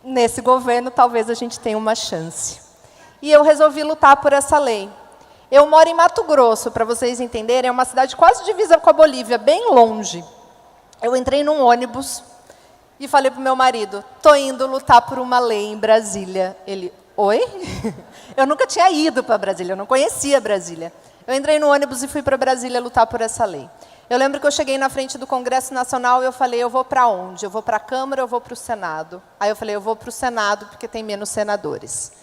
nesse governo talvez a gente tenha uma chance. E eu resolvi lutar por essa lei. Eu moro em Mato Grosso, para vocês entenderem, é uma cidade quase divisa com a Bolívia, bem longe. Eu entrei num ônibus e falei para o meu marido, estou indo lutar por uma lei em Brasília. Ele, oi? Eu nunca tinha ido para Brasília, eu não conhecia Brasília. Eu entrei no ônibus e fui para Brasília lutar por essa lei. Eu lembro que eu cheguei na frente do Congresso Nacional e eu falei, eu vou para onde? Eu vou para a Câmara ou eu vou para o Senado? Aí eu falei, eu vou para o Senado porque tem menos senadores.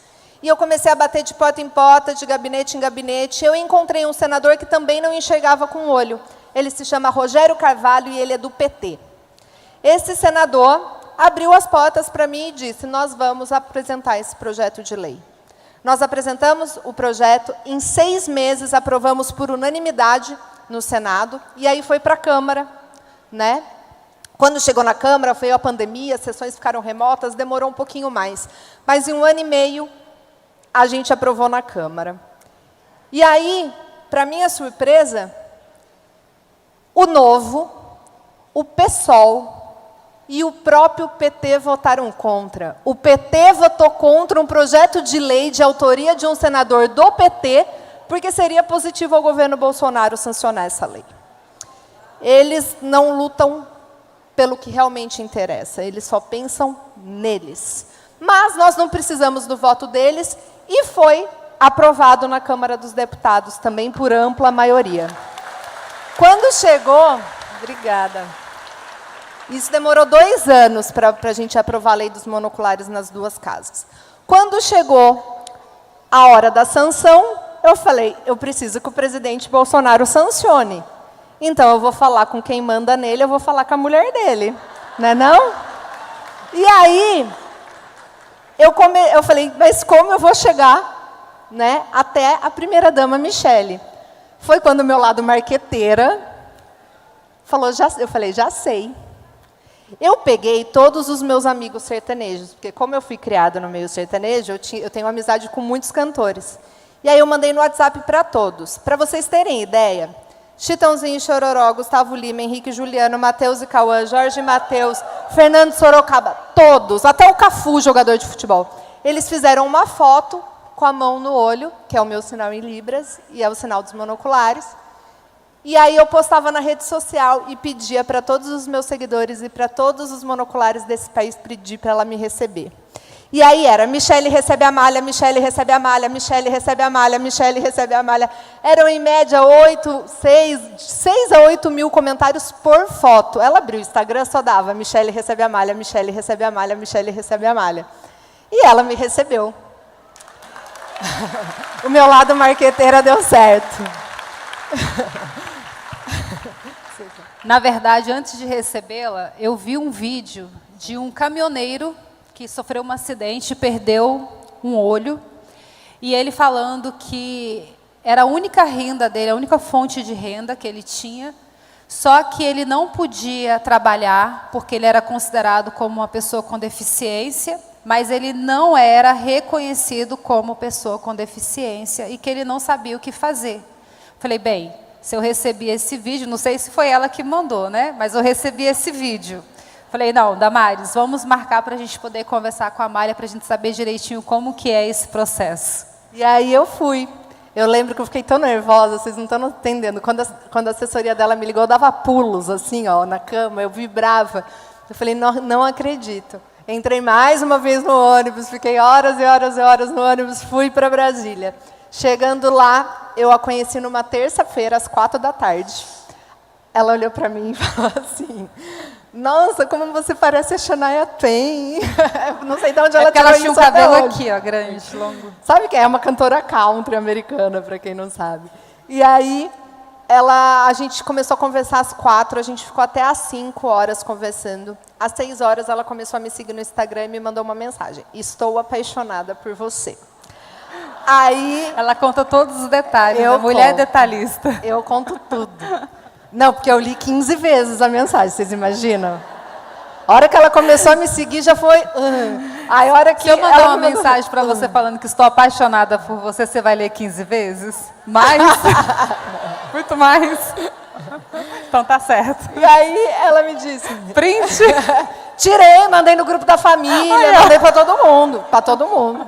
E eu comecei a bater de porta em porta, de gabinete em gabinete. Eu encontrei um senador que também não enxergava com o olho. Ele se chama Rogério Carvalho e ele é do PT. Esse senador abriu as portas para mim e disse, nós vamos apresentar esse projeto de lei. Nós apresentamos o projeto, em 6 meses aprovamos por unanimidade no Senado, e aí foi para a Câmara, né? Quando chegou na Câmara, veio a pandemia, as sessões ficaram remotas, demorou um pouquinho mais. Mas em 1 ano e meio, a gente aprovou na Câmara. E aí, para minha surpresa, o Novo, o PSOL e o próprio PT votaram contra. O PT votou contra um projeto de lei de autoria de um senador do PT, porque seria positivo ao governo Bolsonaro sancionar essa lei. Eles não lutam pelo que realmente interessa, eles só pensam neles. Mas nós não precisamos do voto deles e foi aprovado na Câmara dos Deputados, também por ampla maioria. Quando chegou... Obrigada. Isso demorou 2 anos para a gente aprovar a lei dos monoculares nas 2 casas. Quando chegou a hora da sanção, eu falei, eu preciso que o presidente Bolsonaro sancione. Então, eu vou falar com quem manda nele, eu vou falar com a mulher dele. Não é não? E aí, eu falei, mas como eu vou chegar, né, até a primeira-dama Michele? Foi quando o meu lado marqueteira falou, eu falei, já sei. Eu peguei todos os meus amigos sertanejos, porque como eu fui criada no meio sertanejo, eu tenho amizade com muitos cantores. E aí eu mandei no WhatsApp para todos. Para vocês terem ideia, Chitãozinho e Chororó, Gustavo Lima, Henrique e Juliano, Matheus e Cauã, Jorge e Matheus, Fernando Sorocaba, todos, até o Cafu, jogador de futebol. Eles fizeram uma foto com a mão no olho, que é o meu sinal em Libras, e é o sinal dos monoculares. E aí eu postava na rede social e pedia para todos os meus seguidores e para todos os monoculares desse país pedir para ela me receber. E aí era, Michele recebe a malha, Michele recebe a malha, Michele recebe a malha, Michele recebe a malha. Eram, em média, 6 a 8 mil comentários por foto. Ela abriu o Instagram, só dava, Michele recebe a malha, Michele recebe a malha, Michele recebe a malha. E ela me recebeu. O meu lado marqueteira deu certo. Na verdade, antes de recebê-la, eu vi um vídeo de um caminhoneiro que sofreu um acidente, perdeu um olho, e ele falando que era a única renda dele, a única fonte de renda que ele tinha, só que ele não podia trabalhar, porque ele era considerado como uma pessoa com deficiência, mas ele não era reconhecido como pessoa com deficiência, e que ele não sabia o que fazer. Falei, bem, se eu recebi esse vídeo, não sei se foi ela que mandou, né? Mas eu recebi esse vídeo. Falei, não, Damares, vamos marcar para a gente poder conversar com a Mária, para a gente saber direitinho como que é esse processo. E aí eu fui. Eu lembro que eu fiquei tão nervosa, vocês não estão entendendo. Quando a assessoria dela me ligou, eu dava pulos, assim, ó, na cama, eu vibrava. Eu falei, não acredito. Entrei mais uma vez no ônibus, fiquei horas e horas e horas no ônibus, fui para Brasília. Chegando lá, eu a conheci numa terça-feira, às 4h. Ela olhou para mim e falou assim, nossa, como você parece a Shania Twain. Não sei de onde ela tirou isso. Ela tinha um cabelo aqui, ó, grande, longo. Sabe que é uma cantora country americana, para quem não sabe. E aí, a gente começou a conversar às 4, a gente ficou até às 5 horas conversando. Às 6 horas, ela começou a me seguir no Instagram e me mandou uma mensagem. Estou apaixonada por você. Aí... Ela conta todos os detalhes, a mulher detalhista. Eu conto tudo. Não, porque eu li 15 vezes a mensagem, vocês imaginam? A hora que ela começou a me seguir, já foi... Aí, a hora que se eu mandar ela uma mensagem para você falando que estou apaixonada por você, você vai ler 15 vezes? Mais? Muito mais? Então tá certo. E aí ela me disse... Print? Tirei, mandei no grupo da família, mandei para todo mundo. Para todo mundo.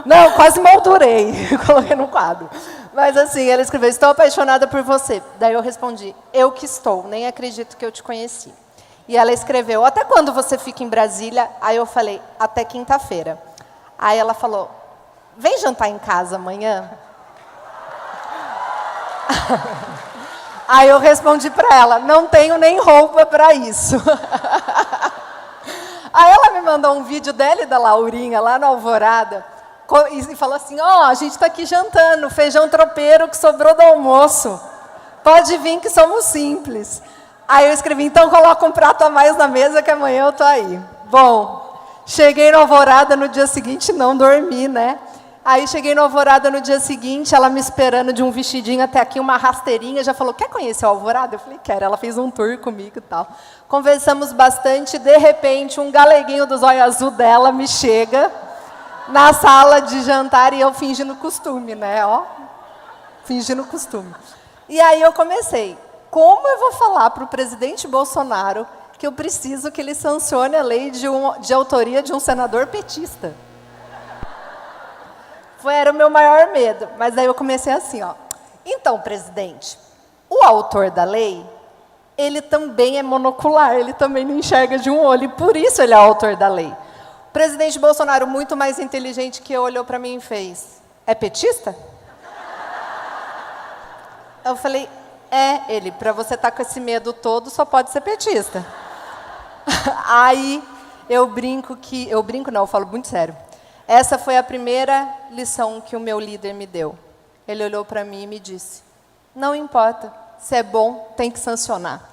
Não, quase moldurei. Coloquei no quadro. Mas assim, ela escreveu, estou apaixonada por você. Daí eu respondi, eu que estou, nem acredito que eu te conheci. E ela escreveu, até quando você fica em Brasília? Aí eu falei, até quinta-feira. Aí ela falou, vem jantar em casa amanhã? Aí eu respondi para ela, não tenho nem roupa para isso. Aí ela me mandou um vídeo dela e da Laurinha, lá na Alvorada, e falou assim, ó, a gente está aqui jantando, feijão tropeiro que sobrou do almoço. Pode vir que somos simples. Aí eu escrevi, então coloca um prato a mais na mesa que amanhã eu tô aí. Bom, cheguei na Alvorada no dia seguinte, não dormi, né? Aí cheguei na Alvorada no dia seguinte, ela me esperando de um vestidinho até aqui, uma rasteirinha, já falou, quer conhecer a Alvorada? Eu falei, quero. Ela fez um tour comigo e tal. Conversamos bastante, de repente, um galeguinho do zóio azul dela me chega na sala de jantar e eu fingindo costume, né? Ó, fingindo costume. E aí eu comecei, como eu vou falar para o presidente Bolsonaro que eu preciso que ele sancione a lei de autoria de um senador petista? Era o meu maior medo. Mas aí eu comecei assim, ó. Então, presidente, o autor da lei, ele também é monocular, ele também não enxerga de um olho, e por isso ele é o autor da lei. O presidente Bolsonaro, muito mais inteligente que eu, olhou para mim e fez, é petista? Eu falei, ele, para você estar com esse medo todo, só pode ser petista. Aí eu falo muito sério. Essa foi a primeira lição que o meu líder me deu. Ele olhou para mim e me disse, não importa, se é bom, tem que sancionar.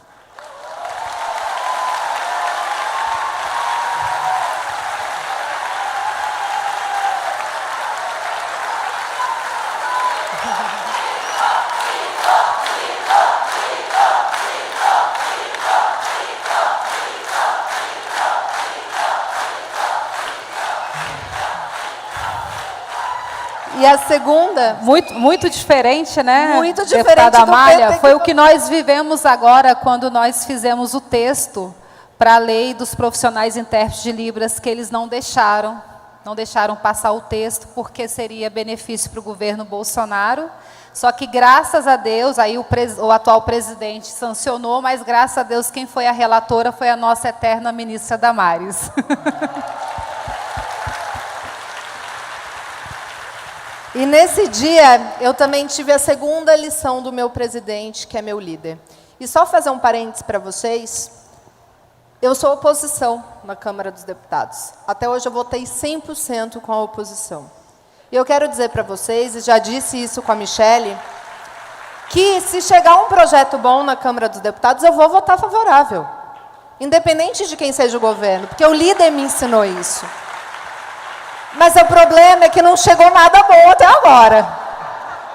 E a segunda... Muito diferente, né? Muito diferente Deputada do Amália, PT foi o que nós vivemos agora quando nós fizemos o texto para a lei dos profissionais intérpretes de Libras, que eles não deixaram passar o texto, porque seria benefício para o governo Bolsonaro. Só que, graças a Deus, aí o atual presidente sancionou, mas, graças a Deus, quem foi a relatora foi a nossa eterna ministra Damares. E nesse dia, eu também tive a segunda lição do meu presidente, que é meu líder. E só fazer um parênteses para vocês, eu sou oposição na Câmara dos Deputados. Até hoje eu votei 100% com a oposição. E eu quero dizer para vocês, e já disse isso com a Michele, que se chegar um projeto bom na Câmara dos Deputados, eu vou votar favorável. Independente de quem seja o governo, porque o líder me ensinou isso. Mas o problema é que não chegou nada bom até agora.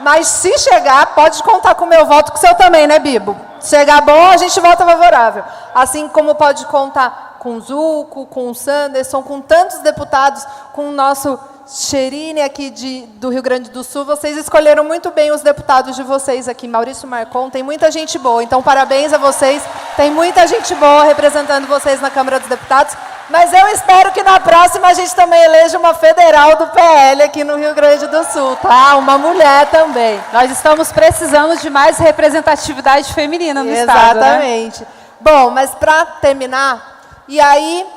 Mas se chegar, pode contar com o meu voto, com o seu também, né, Bibo? Se chegar bom, a gente vota favorável. Assim como pode contar com o Zuco, com o Sanderson, com tantos deputados, com o nosso Cherini aqui do Rio Grande do Sul. Vocês escolheram muito bem os deputados de vocês aqui. Maurício Marcon, tem muita gente boa. Então, parabéns a vocês. Tem muita gente boa representando vocês na Câmara dos Deputados. Mas eu espero que na próxima a gente também eleja uma federal do PL aqui no Rio Grande do Sul, tá? Uma mulher também. Nós estamos precisando de mais representatividade feminina no Estado, né? Exatamente. Bom, mas para terminar, e aí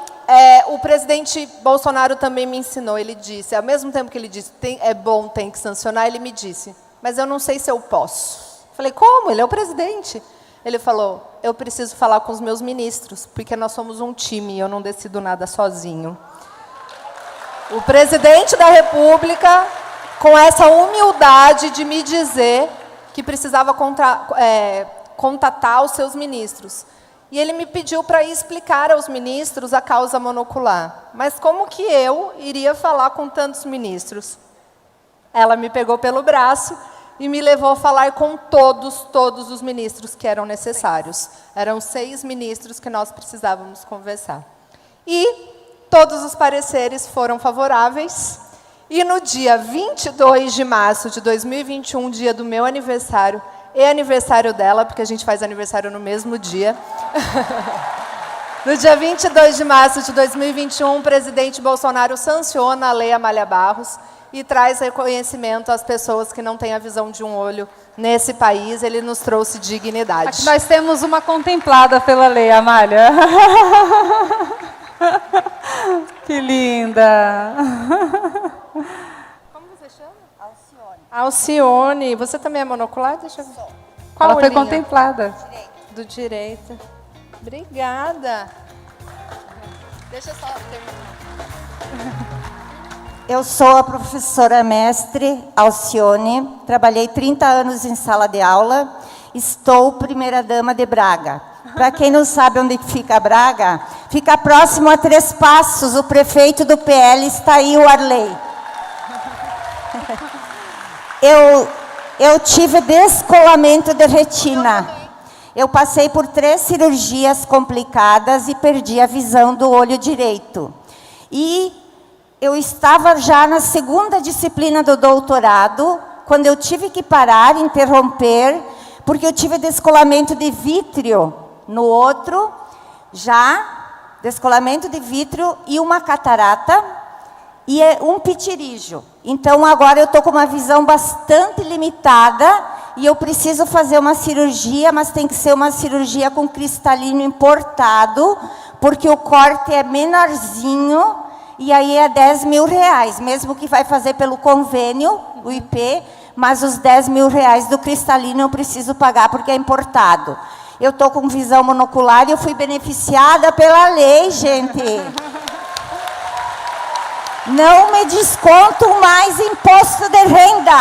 o presidente Bolsonaro também me ensinou, ele disse, ao mesmo tempo que ele disse, é bom, tem que sancionar, ele me disse, mas eu não sei se eu posso. Falei, como? Ele é o presidente. Ele falou, eu preciso falar com os meus ministros, porque nós somos um time e eu não decido nada sozinho. O presidente da República, com essa humildade de me dizer que precisava contatar os seus ministros. E ele me pediu para explicar aos ministros a causa monocular. Mas como que eu iria falar com tantos ministros? Ela me pegou pelo braço e me levou a falar com todos os ministros que eram necessários. Eram 6 ministros que nós precisávamos conversar. E todos os pareceres foram favoráveis. E no dia 22 de março de 2021, dia do meu aniversário, e aniversário dela, porque a gente faz aniversário no mesmo dia. No dia 22 de março de 2021, o presidente Bolsonaro sanciona a Lei Amália Barros, e traz reconhecimento às pessoas que não têm a visão de um olho nesse país. Ele nos trouxe dignidade. Aqui nós temos uma contemplada pela lei, Amália. Que linda. Como você chama? Alcione. Alcione. Você também é monocular? Deixa eu ver. Qual Ela foi olhinho? contemplada. Do direito. Obrigada. Deixa eu só terminar. Eu sou a professora mestre Alcione, trabalhei 30 anos em sala de aula, estou primeira-dama de Braga. Para quem não sabe onde fica Braga, fica próximo a 3 Passos, o prefeito do PL está aí, o Arley. Eu tive descolamento de retina. Eu passei por 3 cirurgias complicadas e perdi a visão do olho direito. E eu estava já na 2ª disciplina do doutorado, quando eu tive que parar, interromper, porque eu tive descolamento de vítreo no outro, descolamento de vítreo e uma catarata e um pitirígio. Então, agora eu estou com uma visão bastante limitada e eu preciso fazer uma cirurgia, mas tem que ser uma cirurgia com cristalino importado, porque o corte é menorzinho. E aí é R$10.000, mesmo que vai fazer pelo convênio, o IP, mas os R$10.000 do cristalino eu preciso pagar porque é importado. Eu estou com visão monocular e eu fui beneficiada pela lei, gente. Não me desconto mais imposto de renda.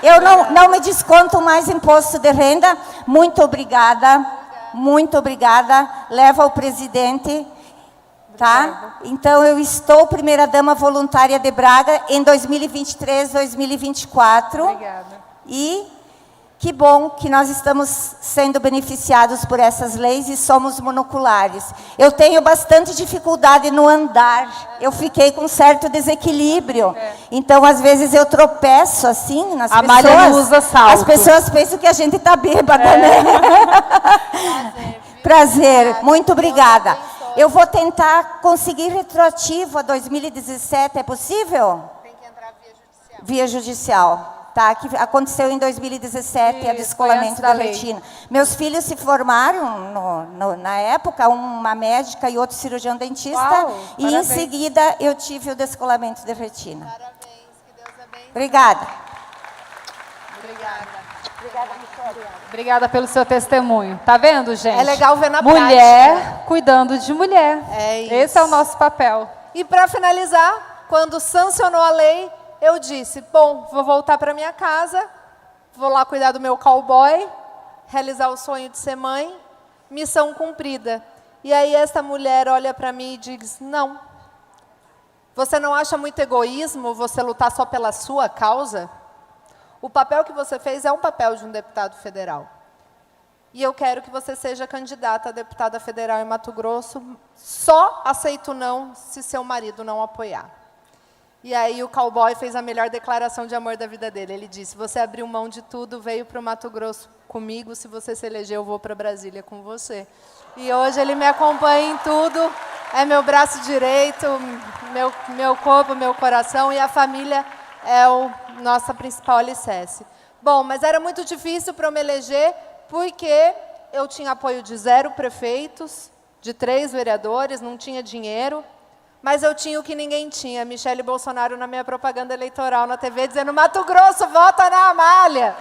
Eu não me desconto mais imposto de renda. Muito obrigada. Muito obrigada. Leva ao presidente. Tá? Então, eu estou primeira-dama voluntária de Braga em 2023, 2024. Obrigada. E que bom que nós estamos sendo beneficiados por essas leis e somos monoculares. Eu tenho bastante dificuldade no andar. Eu fiquei com certo desequilíbrio. Então, às vezes, eu tropeço assim nas pessoas. A Amália não usa salto. As pessoas pensam que a gente está bêbada, né? Prazer. Muito obrigada. Eu vou tentar conseguir retroativo a 2017, é possível? Tem que entrar via judicial. Via judicial, tá? Que aconteceu em 2017, a Isso, descolamento foi da antes da lei. retina. Meus filhos se formaram, na época, uma médica e outro cirurgião dentista, Uau, e em parabéns. seguida eu tive o descolamento de retina. Parabéns. Obrigada. Obrigada pelo seu testemunho. Tá vendo, gente? É legal ver na mulher prática. cuidando de mulher. É isso. Esse é o nosso papel. E para finalizar, quando sancionou a lei, eu disse, bom, vou voltar para minha casa, vou lá cuidar do meu cowboy, realizar o sonho de ser mãe, missão cumprida. E aí essa mulher olha para mim e diz, não. Você não acha muito egoísmo você lutar só pela sua causa? O papel que você fez é um papel de um deputado federal. E eu quero que você seja candidata a deputada federal em Mato Grosso, só aceito não se seu marido não apoiar. E aí o cowboy fez a melhor declaração de amor da vida dele. Ele disse, você abriu mão de tudo, veio para o Mato Grosso comigo, se você se eleger eu vou para Brasília com você. E hoje ele me acompanha em tudo, é meu braço direito, meu corpo, meu coração, e a família é o nossa principal alicerce. Bom, mas era muito difícil para eu me eleger, porque eu tinha apoio de 0 prefeitos, de 3 vereadores, não tinha dinheiro, mas eu tinha o que ninguém tinha, Michele Bolsonaro na minha propaganda eleitoral na TV, dizendo, Mato Grosso, vota na Amália!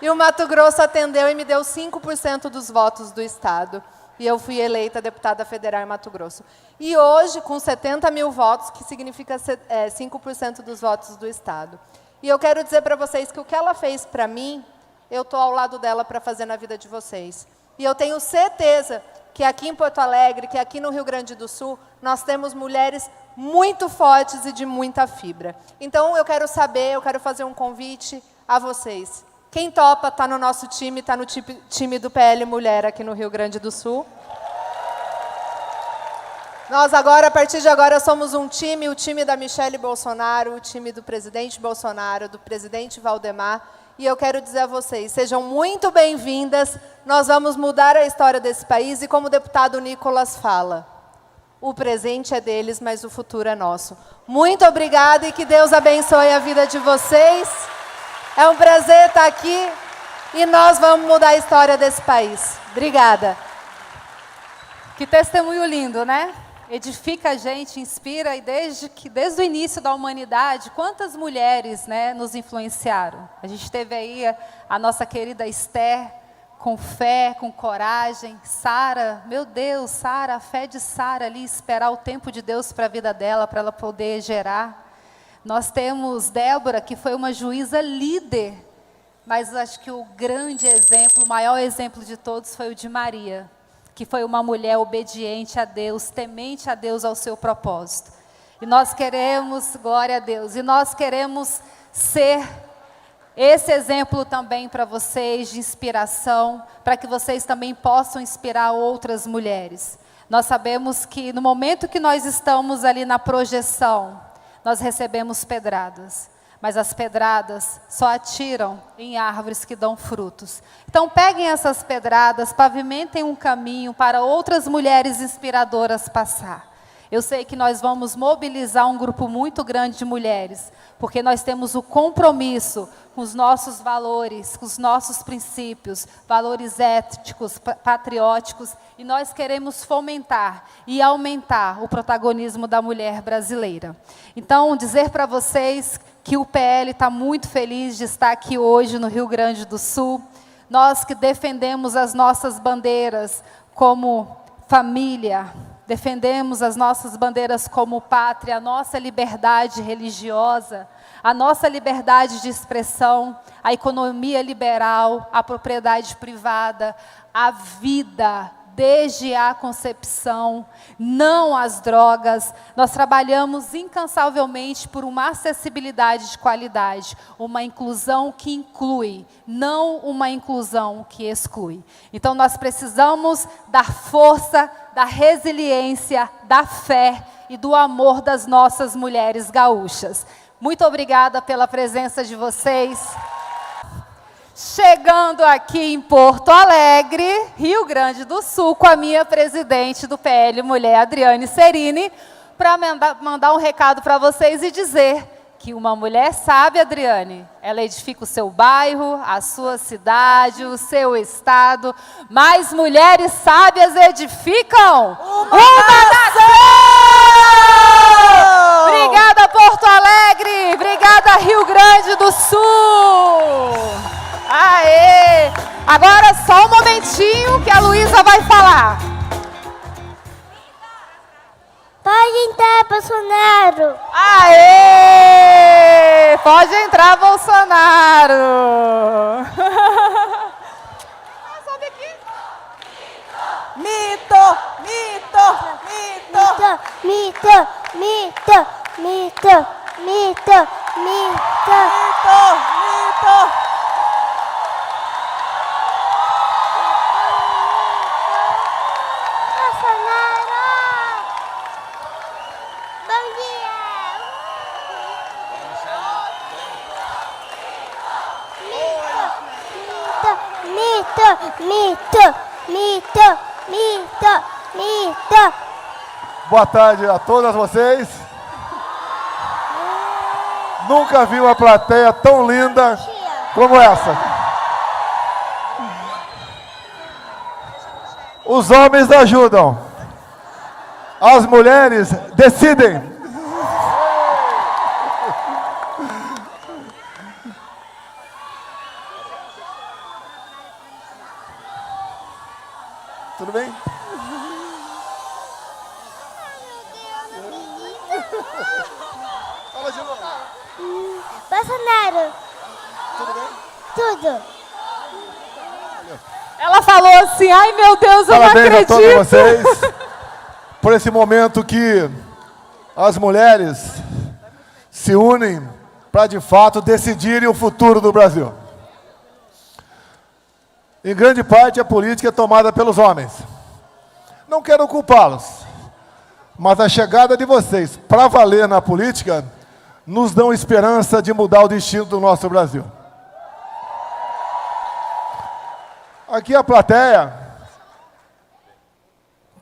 E o Mato Grosso atendeu e me deu 5% dos votos do Estado. E eu fui eleita deputada federal em Mato Grosso. E hoje, com 70 mil votos, que significa 5% dos votos do Estado. E eu quero dizer para vocês que o que ela fez para mim, eu estou ao lado dela para fazer na vida de vocês. E eu tenho certeza que aqui em Porto Alegre, que aqui no Rio Grande do Sul, nós temos mulheres muito fortes e de muita fibra. Então, eu quero fazer um convite a vocês. Quem topa está no nosso time, está no time do PL Mulher aqui no Rio Grande do Sul. Nós agora, a partir de agora, somos um time, o time da Michele Bolsonaro, o time do presidente Bolsonaro, do presidente Valdemar. E eu quero dizer a vocês, sejam muito bem-vindas, nós vamos mudar a história desse país e como o deputado Nicolas fala, o presente é deles, mas o futuro é nosso. Muito obrigada e que Deus abençoe a vida de vocês. É um prazer estar aqui e nós vamos mudar a história desse país. Obrigada. Que testemunho lindo, né? Edifica a gente, inspira, e desde o início da humanidade, quantas mulheres, né, nos influenciaram? A gente teve aí a nossa querida Esther, com fé, com coragem. Sara, meu Deus, Sara, a fé de Sara ali, esperar o tempo de Deus para a vida dela, para ela poder gerar. Nós temos Débora, que foi uma juíza líder, mas acho que o grande exemplo, o maior exemplo de todos foi o de Maria, que foi uma mulher obediente a Deus, temente a Deus, ao seu propósito. E nós queremos, glória a Deus, e nós queremos ser esse exemplo também para vocês, de inspiração, para que vocês também possam inspirar outras mulheres. Nós sabemos que no momento que nós estamos ali na projeção, nós recebemos pedradas, mas as pedradas só atiram em árvores que dão frutos. Então peguem essas pedradas, pavimentem um caminho para outras mulheres inspiradoras passar. Eu sei que nós vamos mobilizar um grupo muito grande de mulheres, porque nós temos o compromisso com os nossos valores, com os nossos princípios, valores éticos, patrióticos, e nós queremos fomentar e aumentar o protagonismo da mulher brasileira. Então, dizer para vocês que o PL está muito feliz de estar aqui hoje no Rio Grande do Sul. Nós que defendemos as nossas bandeiras como família, defendemos as nossas bandeiras como pátria, a nossa liberdade religiosa, a nossa liberdade de expressão, a economia liberal, a propriedade privada, a vida, desde a concepção, não às drogas. Nós trabalhamos incansavelmente por uma acessibilidade de qualidade, uma inclusão que inclui, não uma inclusão que exclui. Então nós precisamos da força, da resiliência, da fé e do amor das nossas mulheres gaúchas. Muito obrigada pela presença de vocês. Chegando aqui em Porto Alegre, Rio Grande do Sul, com a minha presidente do PL Mulher, Adriane Serini, para mandar um recado para vocês e dizer que uma mulher sábia, Adriane, ela edifica o seu bairro, a sua cidade, o seu estado, mas mulheres sábias edificam uma nação! Obrigada, Porto Alegre! Obrigada, Rio Grande! do Sul. Aê! Agora só um momentinho que a Luísa vai falar. Pode entrar, Bolsonaro. Aê! Pode entrar, Bolsonaro. Sobe aqui. Mito, mito, mito. Mito, mito, mito, mito, mito. Bolsonaro. Bom dia. Mito, mito, mito, mito, mito. Boa tarde a todas vocês. Nunca vi uma plateia tão linda como essa. Os homens ajudam. As mulheres decidem. Tudo bem? Fala de novo. Bolsonaro. Tudo bem? Tudo. Ela falou assim, ai meu Deus, eu Parabéns não a todos acredito. vocês por esse momento que as mulheres se unem para de fato decidirem o futuro do Brasil. Em grande parte a política é tomada pelos homens. Não quero culpá-los, mas a chegada de vocês para valer na política nos dão esperança de mudar o destino do nosso Brasil. Aqui a plateia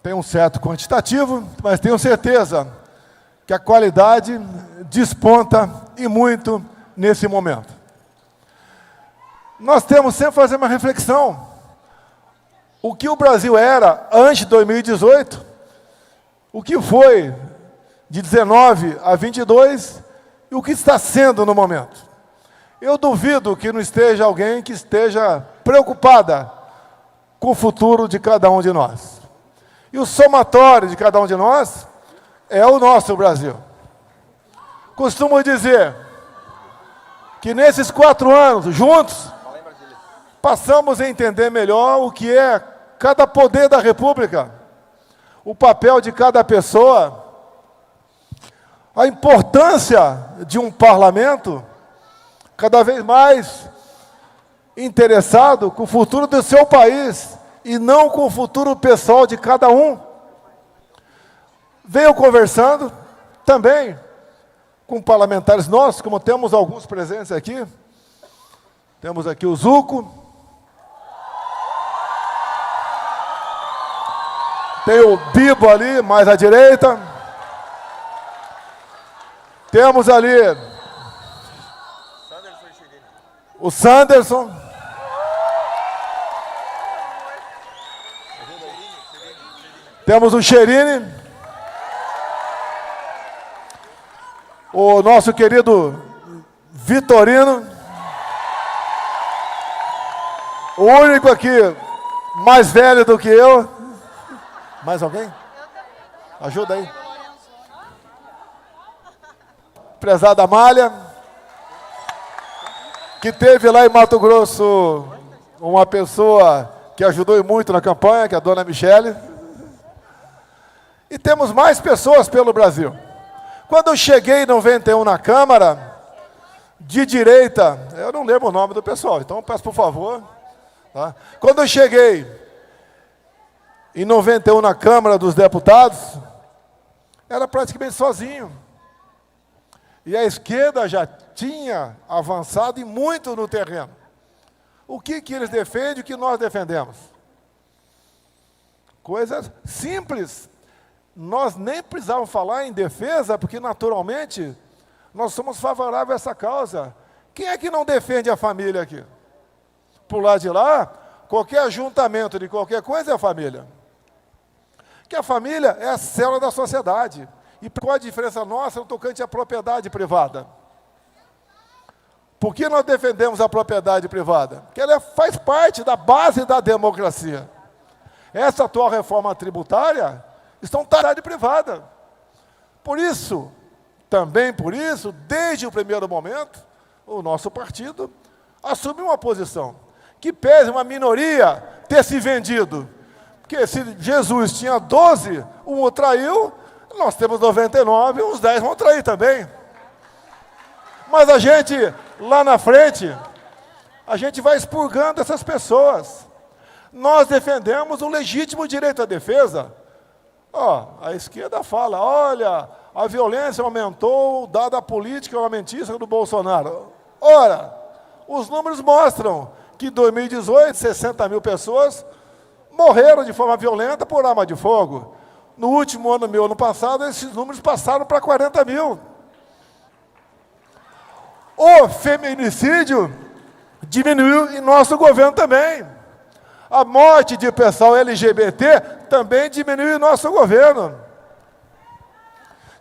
tem um certo quantitativo, mas tenho certeza que a qualidade desponta e muito nesse momento. Nós temos sempre que fazer uma reflexão. O que o Brasil era antes de 2018, o que foi de 19 a 22 e o que está sendo no momento. Eu duvido que não esteja alguém que esteja preocupada com o futuro de cada um de nós. E o somatório de cada um de nós é o nosso Brasil. Costumo dizer que nesses 4 anos, juntos, passamos a entender melhor o que é cada poder da República, o papel de cada pessoa, a importância de um parlamento cada vez mais interessado com o futuro do seu país e não com o futuro pessoal de cada um. Venho conversando também com parlamentares nossos, como temos alguns presentes aqui. Temos aqui o Zuco. Tem o Bibo ali, mais à direita. Temos ali o Sanderson. Temos o Cherini. O nosso querido Vitorino. O único aqui mais velho do que eu. Mais alguém? Ajuda aí. Prezada Amália, que teve lá em Mato Grosso uma pessoa que ajudou muito na campanha, que é a dona Michele. E temos mais pessoas pelo Brasil. Quando eu cheguei em 91 na Câmara, de direita, eu não lembro o nome do pessoal, então peço por favor. Tá? Quando eu cheguei em 91 na Câmara dos Deputados, era praticamente sozinho. E a esquerda já tinha avançado e muito no terreno. O que eles defendem e o que nós defendemos? Coisas simples. Nós nem precisávamos falar em defesa, porque naturalmente nós somos favoráveis a essa causa. Quem é que não defende a família aqui? Por lá de lá, qualquer ajuntamento de qualquer coisa é a família. Que a família é a célula da sociedade. E qual a diferença nossa no tocante à propriedade privada? Por que nós defendemos a propriedade privada? Porque ela faz parte da base da democracia. Essa atual reforma tributária está tarde privada. Por isso, também por isso, desde o primeiro momento, o nosso partido assume uma posição que pese uma minoria ter se vendido. Porque se Jesus tinha 12, um o traiu, nós temos 99, uns 10 vão trair também. Mas a gente, lá na frente, a gente vai expurgando essas pessoas. Nós defendemos o legítimo direito à defesa. A esquerda fala, olha, a violência aumentou dada a política armamentista do Bolsonaro. Ora, os números mostram que em 2018, 60 mil pessoas morreram de forma violenta por arma de fogo. No último ano, ano passado, esses números passaram para 40 mil. O feminicídio diminuiu em nosso governo também. A morte de pessoal LGBT também diminuiu em nosso governo.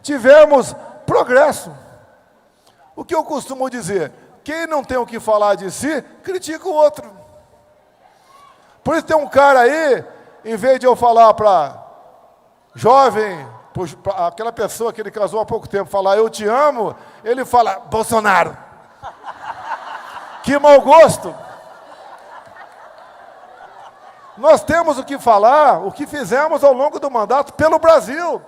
Tivemos progresso. O que eu costumo dizer? Quem não tem o que falar de si, critica o outro. Por isso tem um cara aí, em vez de eu falar para jovem, pra aquela pessoa que ele casou há pouco tempo, falar eu te amo, ele fala Bolsonaro. Que mau gosto. Nós temos o que falar, o que fizemos ao longo do mandato pelo Brasil.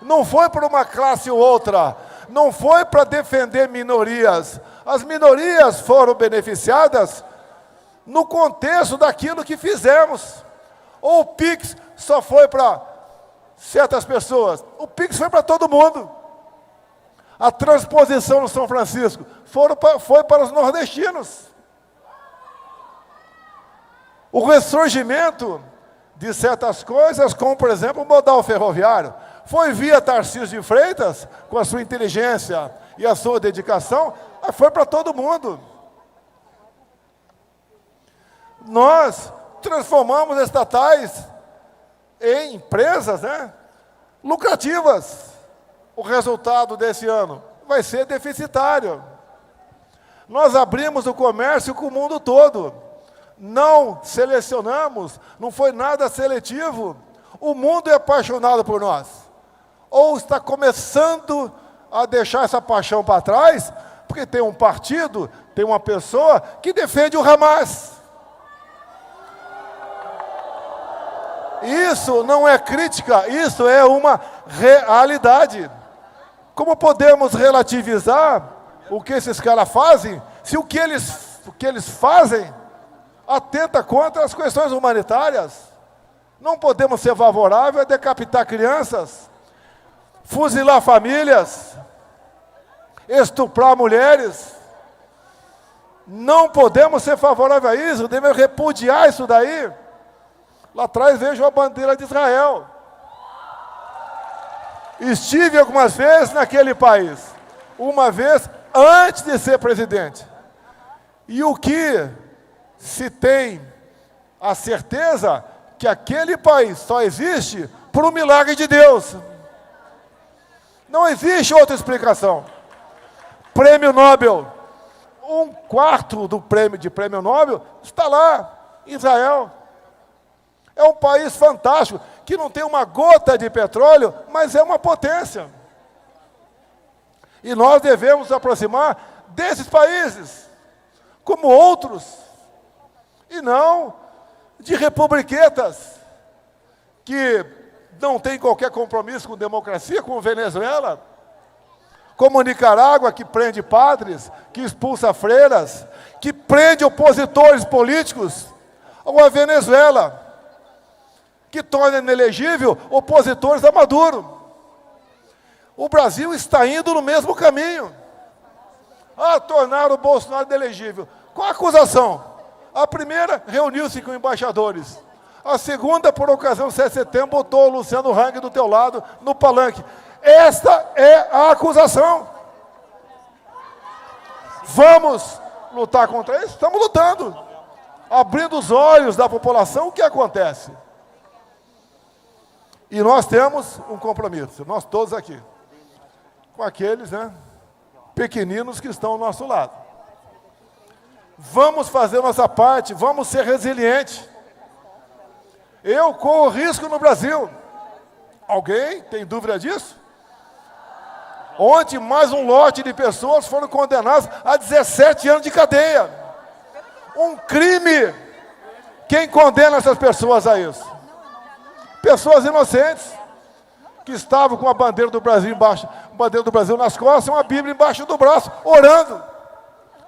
Não foi por uma classe ou outra, não foi para defender minorias. As minorias foram beneficiadas no contexto daquilo que fizemos. Ou o PIX só foi para certas pessoas, o PIX foi para todo mundo. A transposição no São Francisco foi para os nordestinos. O ressurgimento de certas coisas, como por exemplo o modal ferroviário, foi via Tarcísio de Freitas, com a sua inteligência e a sua dedicação, foi para todo mundo. Nós transformamos estatais em empresas, lucrativas. O resultado desse ano vai ser deficitário. Nós abrimos o comércio com o mundo todo. Não selecionamos, não foi nada seletivo. O mundo é apaixonado por nós. Ou está começando a deixar essa paixão para trás, porque tem um partido, tem uma pessoa que defende o Hamas. Isso não é crítica, isso é uma realidade. Como podemos relativizar o que esses caras fazem, se o que eles fazem atenta contra as questões humanitárias? Não podemos ser favoráveis a decapitar crianças, fuzilar famílias, estuprar mulheres. Não podemos ser favoráveis a isso, devemos repudiar isso daí. Lá atrás vejo a bandeira de Israel. Estive algumas vezes naquele país, uma vez antes de ser presidente. E o que se tem a certeza que aquele país só existe por um milagre de Deus. Não existe outra explicação. Prêmio Nobel, 1/4 do prêmio Nobel está lá, em Israel. É um país fantástico, que não tem uma gota de petróleo, mas é uma potência. E nós devemos nos aproximar desses países, como outros, e não de republiquetas, que não têm qualquer compromisso com democracia, como Venezuela, como Nicarágua, que prende padres, que expulsa freiras, que prende opositores políticos, ou a Venezuela, que torna inelegível opositores a Maduro. O Brasil está indo no mesmo caminho. Tornar o Bolsonaro inelegível. Qual a acusação? A primeira, reuniu-se com embaixadores. A segunda, por ocasião do 7 de setembro, botou o Luciano Hang do teu lado no palanque. Esta é a acusação. Vamos lutar contra isso? Estamos lutando. Abrindo os olhos da população, o que acontece? E nós temos um compromisso, nós todos aqui, com aqueles pequeninos que estão ao nosso lado. Vamos fazer nossa parte, vamos ser resilientes. Eu corro risco no Brasil. Alguém tem dúvida disso? Ontem, mais um lote de pessoas foram condenadas a 17 anos de cadeia. Um crime. Quem condena essas pessoas a isso? Pessoas inocentes, que estavam com a bandeira do Brasil embaixo, a bandeira do Brasil nas costas, uma Bíblia embaixo do braço, orando.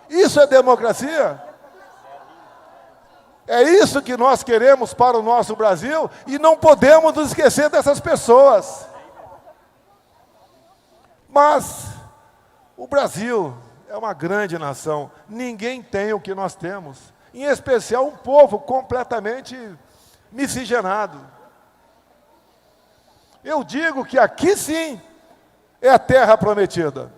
Isso é democracia? É isso que nós queremos para o nosso Brasil e não podemos nos esquecer dessas pessoas. Mas o Brasil é uma grande nação. Ninguém tem o que nós temos. Em especial um povo completamente miscigenado. Eu digo que aqui sim é a terra prometida.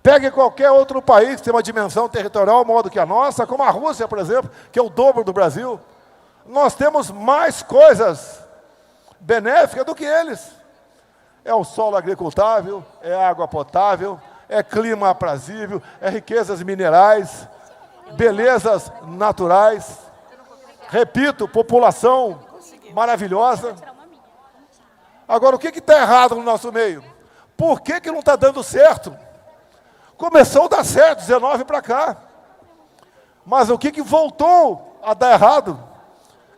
Pegue qualquer outro país que tem uma dimensão territorial maior do que a nossa, como a Rússia, por exemplo, que é o dobro do Brasil. Nós temos mais coisas benéficas do que eles. É o solo agricultável, é água potável, é clima aprazível, é riquezas minerais, belezas naturais. Repito, população maravilhosa. Agora, o que está errado no nosso meio? Por que não está dando certo? Começou a dar certo, 19 para cá. Mas o que voltou a dar errado?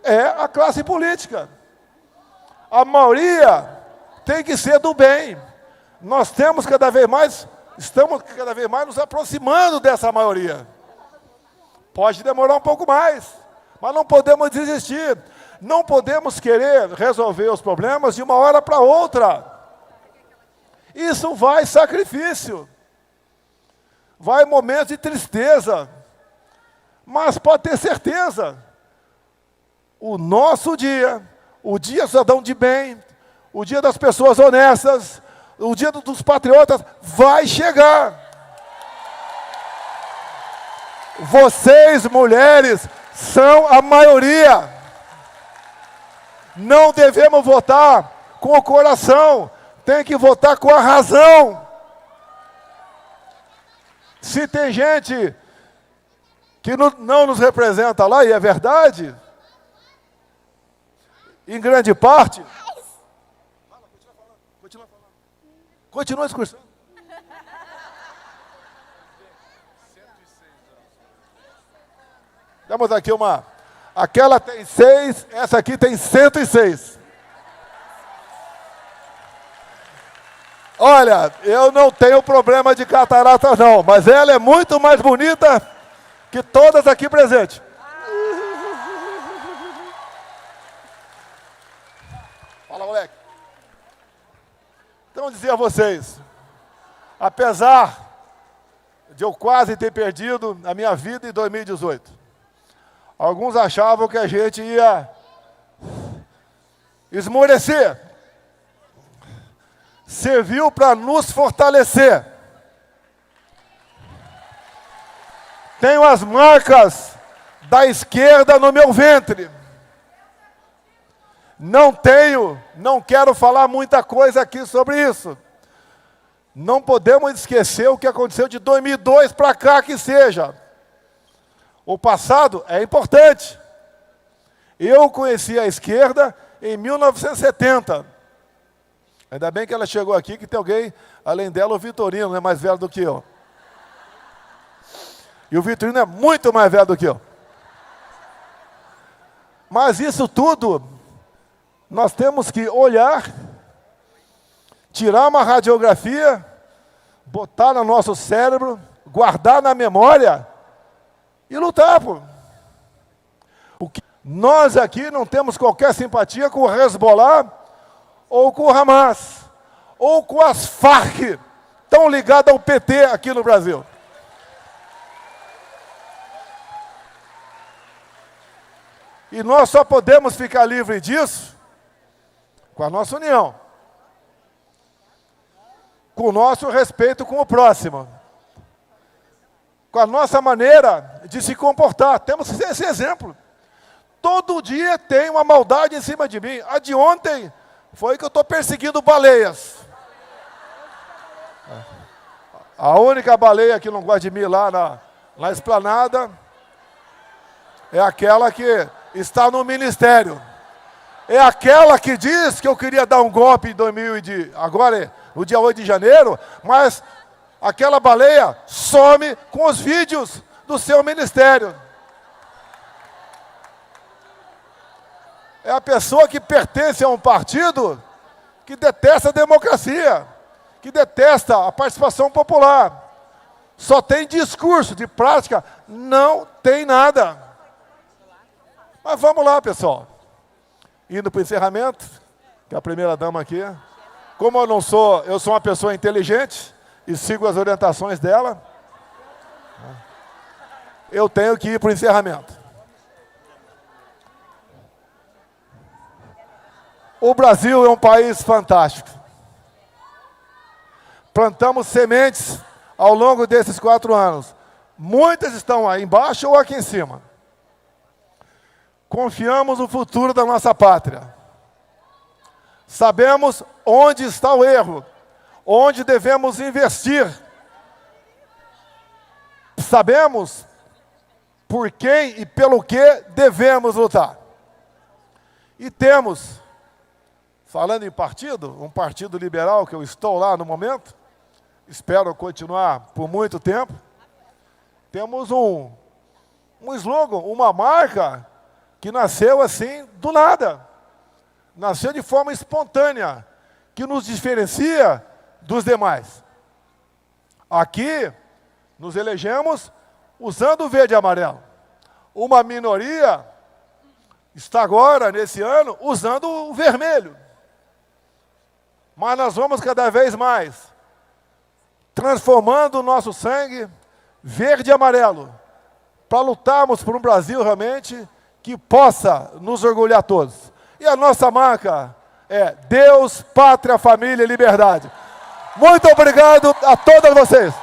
É a classe política. A maioria tem que ser do bem. Nós estamos cada vez mais nos aproximando dessa maioria. Pode demorar um pouco mais, mas não podemos desistir. Não podemos querer resolver os problemas de uma hora para outra. Isso vai sacrifício. Vai momentos de tristeza. Mas pode ter certeza, o nosso dia, o dia do cidadão de bem, o dia das pessoas honestas, o dia dos patriotas, vai chegar. Vocês, mulheres, são a maioria. Não devemos votar com o coração, tem que votar com a razão. Se tem gente que não nos representa lá, e é verdade, em grande parte. Continua a discussão. Temos aqui aquela tem 6, essa aqui tem 106. Olha, eu não tenho problema de catarata não, mas ela é muito mais bonita que todas aqui presentes. Fala, moleque. Então, dizer a vocês, apesar de eu quase ter perdido a minha vida em 2018, alguns achavam que a gente ia esmorecer. Serviu para nos fortalecer. Tenho as marcas da esquerda no meu ventre. Não quero falar muita coisa aqui sobre isso. Não podemos esquecer o que aconteceu de 2002 para cá que seja. O passado é importante. Eu conheci a esquerda em 1970. Ainda bem que ela chegou aqui, que tem alguém, além dela, o Vitorino, né, mais velho do que eu. E o Vitorino é muito mais velho do que eu. Mas isso tudo, nós temos que olhar, tirar uma radiografia, botar no nosso cérebro, guardar na memória e lutar, pô. Nós aqui não temos qualquer simpatia com o Hezbollah, ou com o Hamas, ou com as Farc, tão ligadas ao PT aqui no Brasil. E nós só podemos ficar livres disso com a nossa união, com o nosso respeito com o próximo, com a nossa maneira de se comportar. Temos que ser esse exemplo. Todo dia tem uma maldade em cima de mim. A de ontem foi que eu estou perseguindo baleias. A única baleia que não gosta de mim lá na esplanada, é aquela que está no ministério. É aquela que diz que eu queria dar um golpe em agora, no dia 8 de janeiro, mas aquela baleia some com os vídeos do seu ministério. É a pessoa que pertence a um partido que detesta a democracia, que detesta a participação popular. Só tem discurso, de prática não tem nada. Mas vamos lá, pessoal. Indo para o encerramento, que é a primeira dama aqui. Como eu sou uma pessoa inteligente e sigo as orientações dela, eu tenho que ir para o encerramento. O Brasil é um país fantástico. Plantamos sementes ao longo desses 4 anos. Muitas estão aí embaixo ou aqui em cima. Confiamos no futuro da nossa pátria. Sabemos onde está o erro, onde devemos investir. Sabemos por quem e pelo que devemos lutar. E temos, falando em partido, um partido liberal que eu estou lá no momento, espero continuar por muito tempo, temos um slogan, uma marca que nasceu assim do nada, nasceu de forma espontânea, que nos diferencia dos demais. Aqui, nos elegemos usando o verde e amarelo. Uma minoria está agora, nesse ano, usando o vermelho. Mas nós vamos cada vez mais transformando o nosso sangue verde e amarelo, para lutarmos por um Brasil realmente que possa nos orgulhar todos. E a nossa marca é Deus, Pátria, Família e Liberdade. Muito obrigado a todos vocês.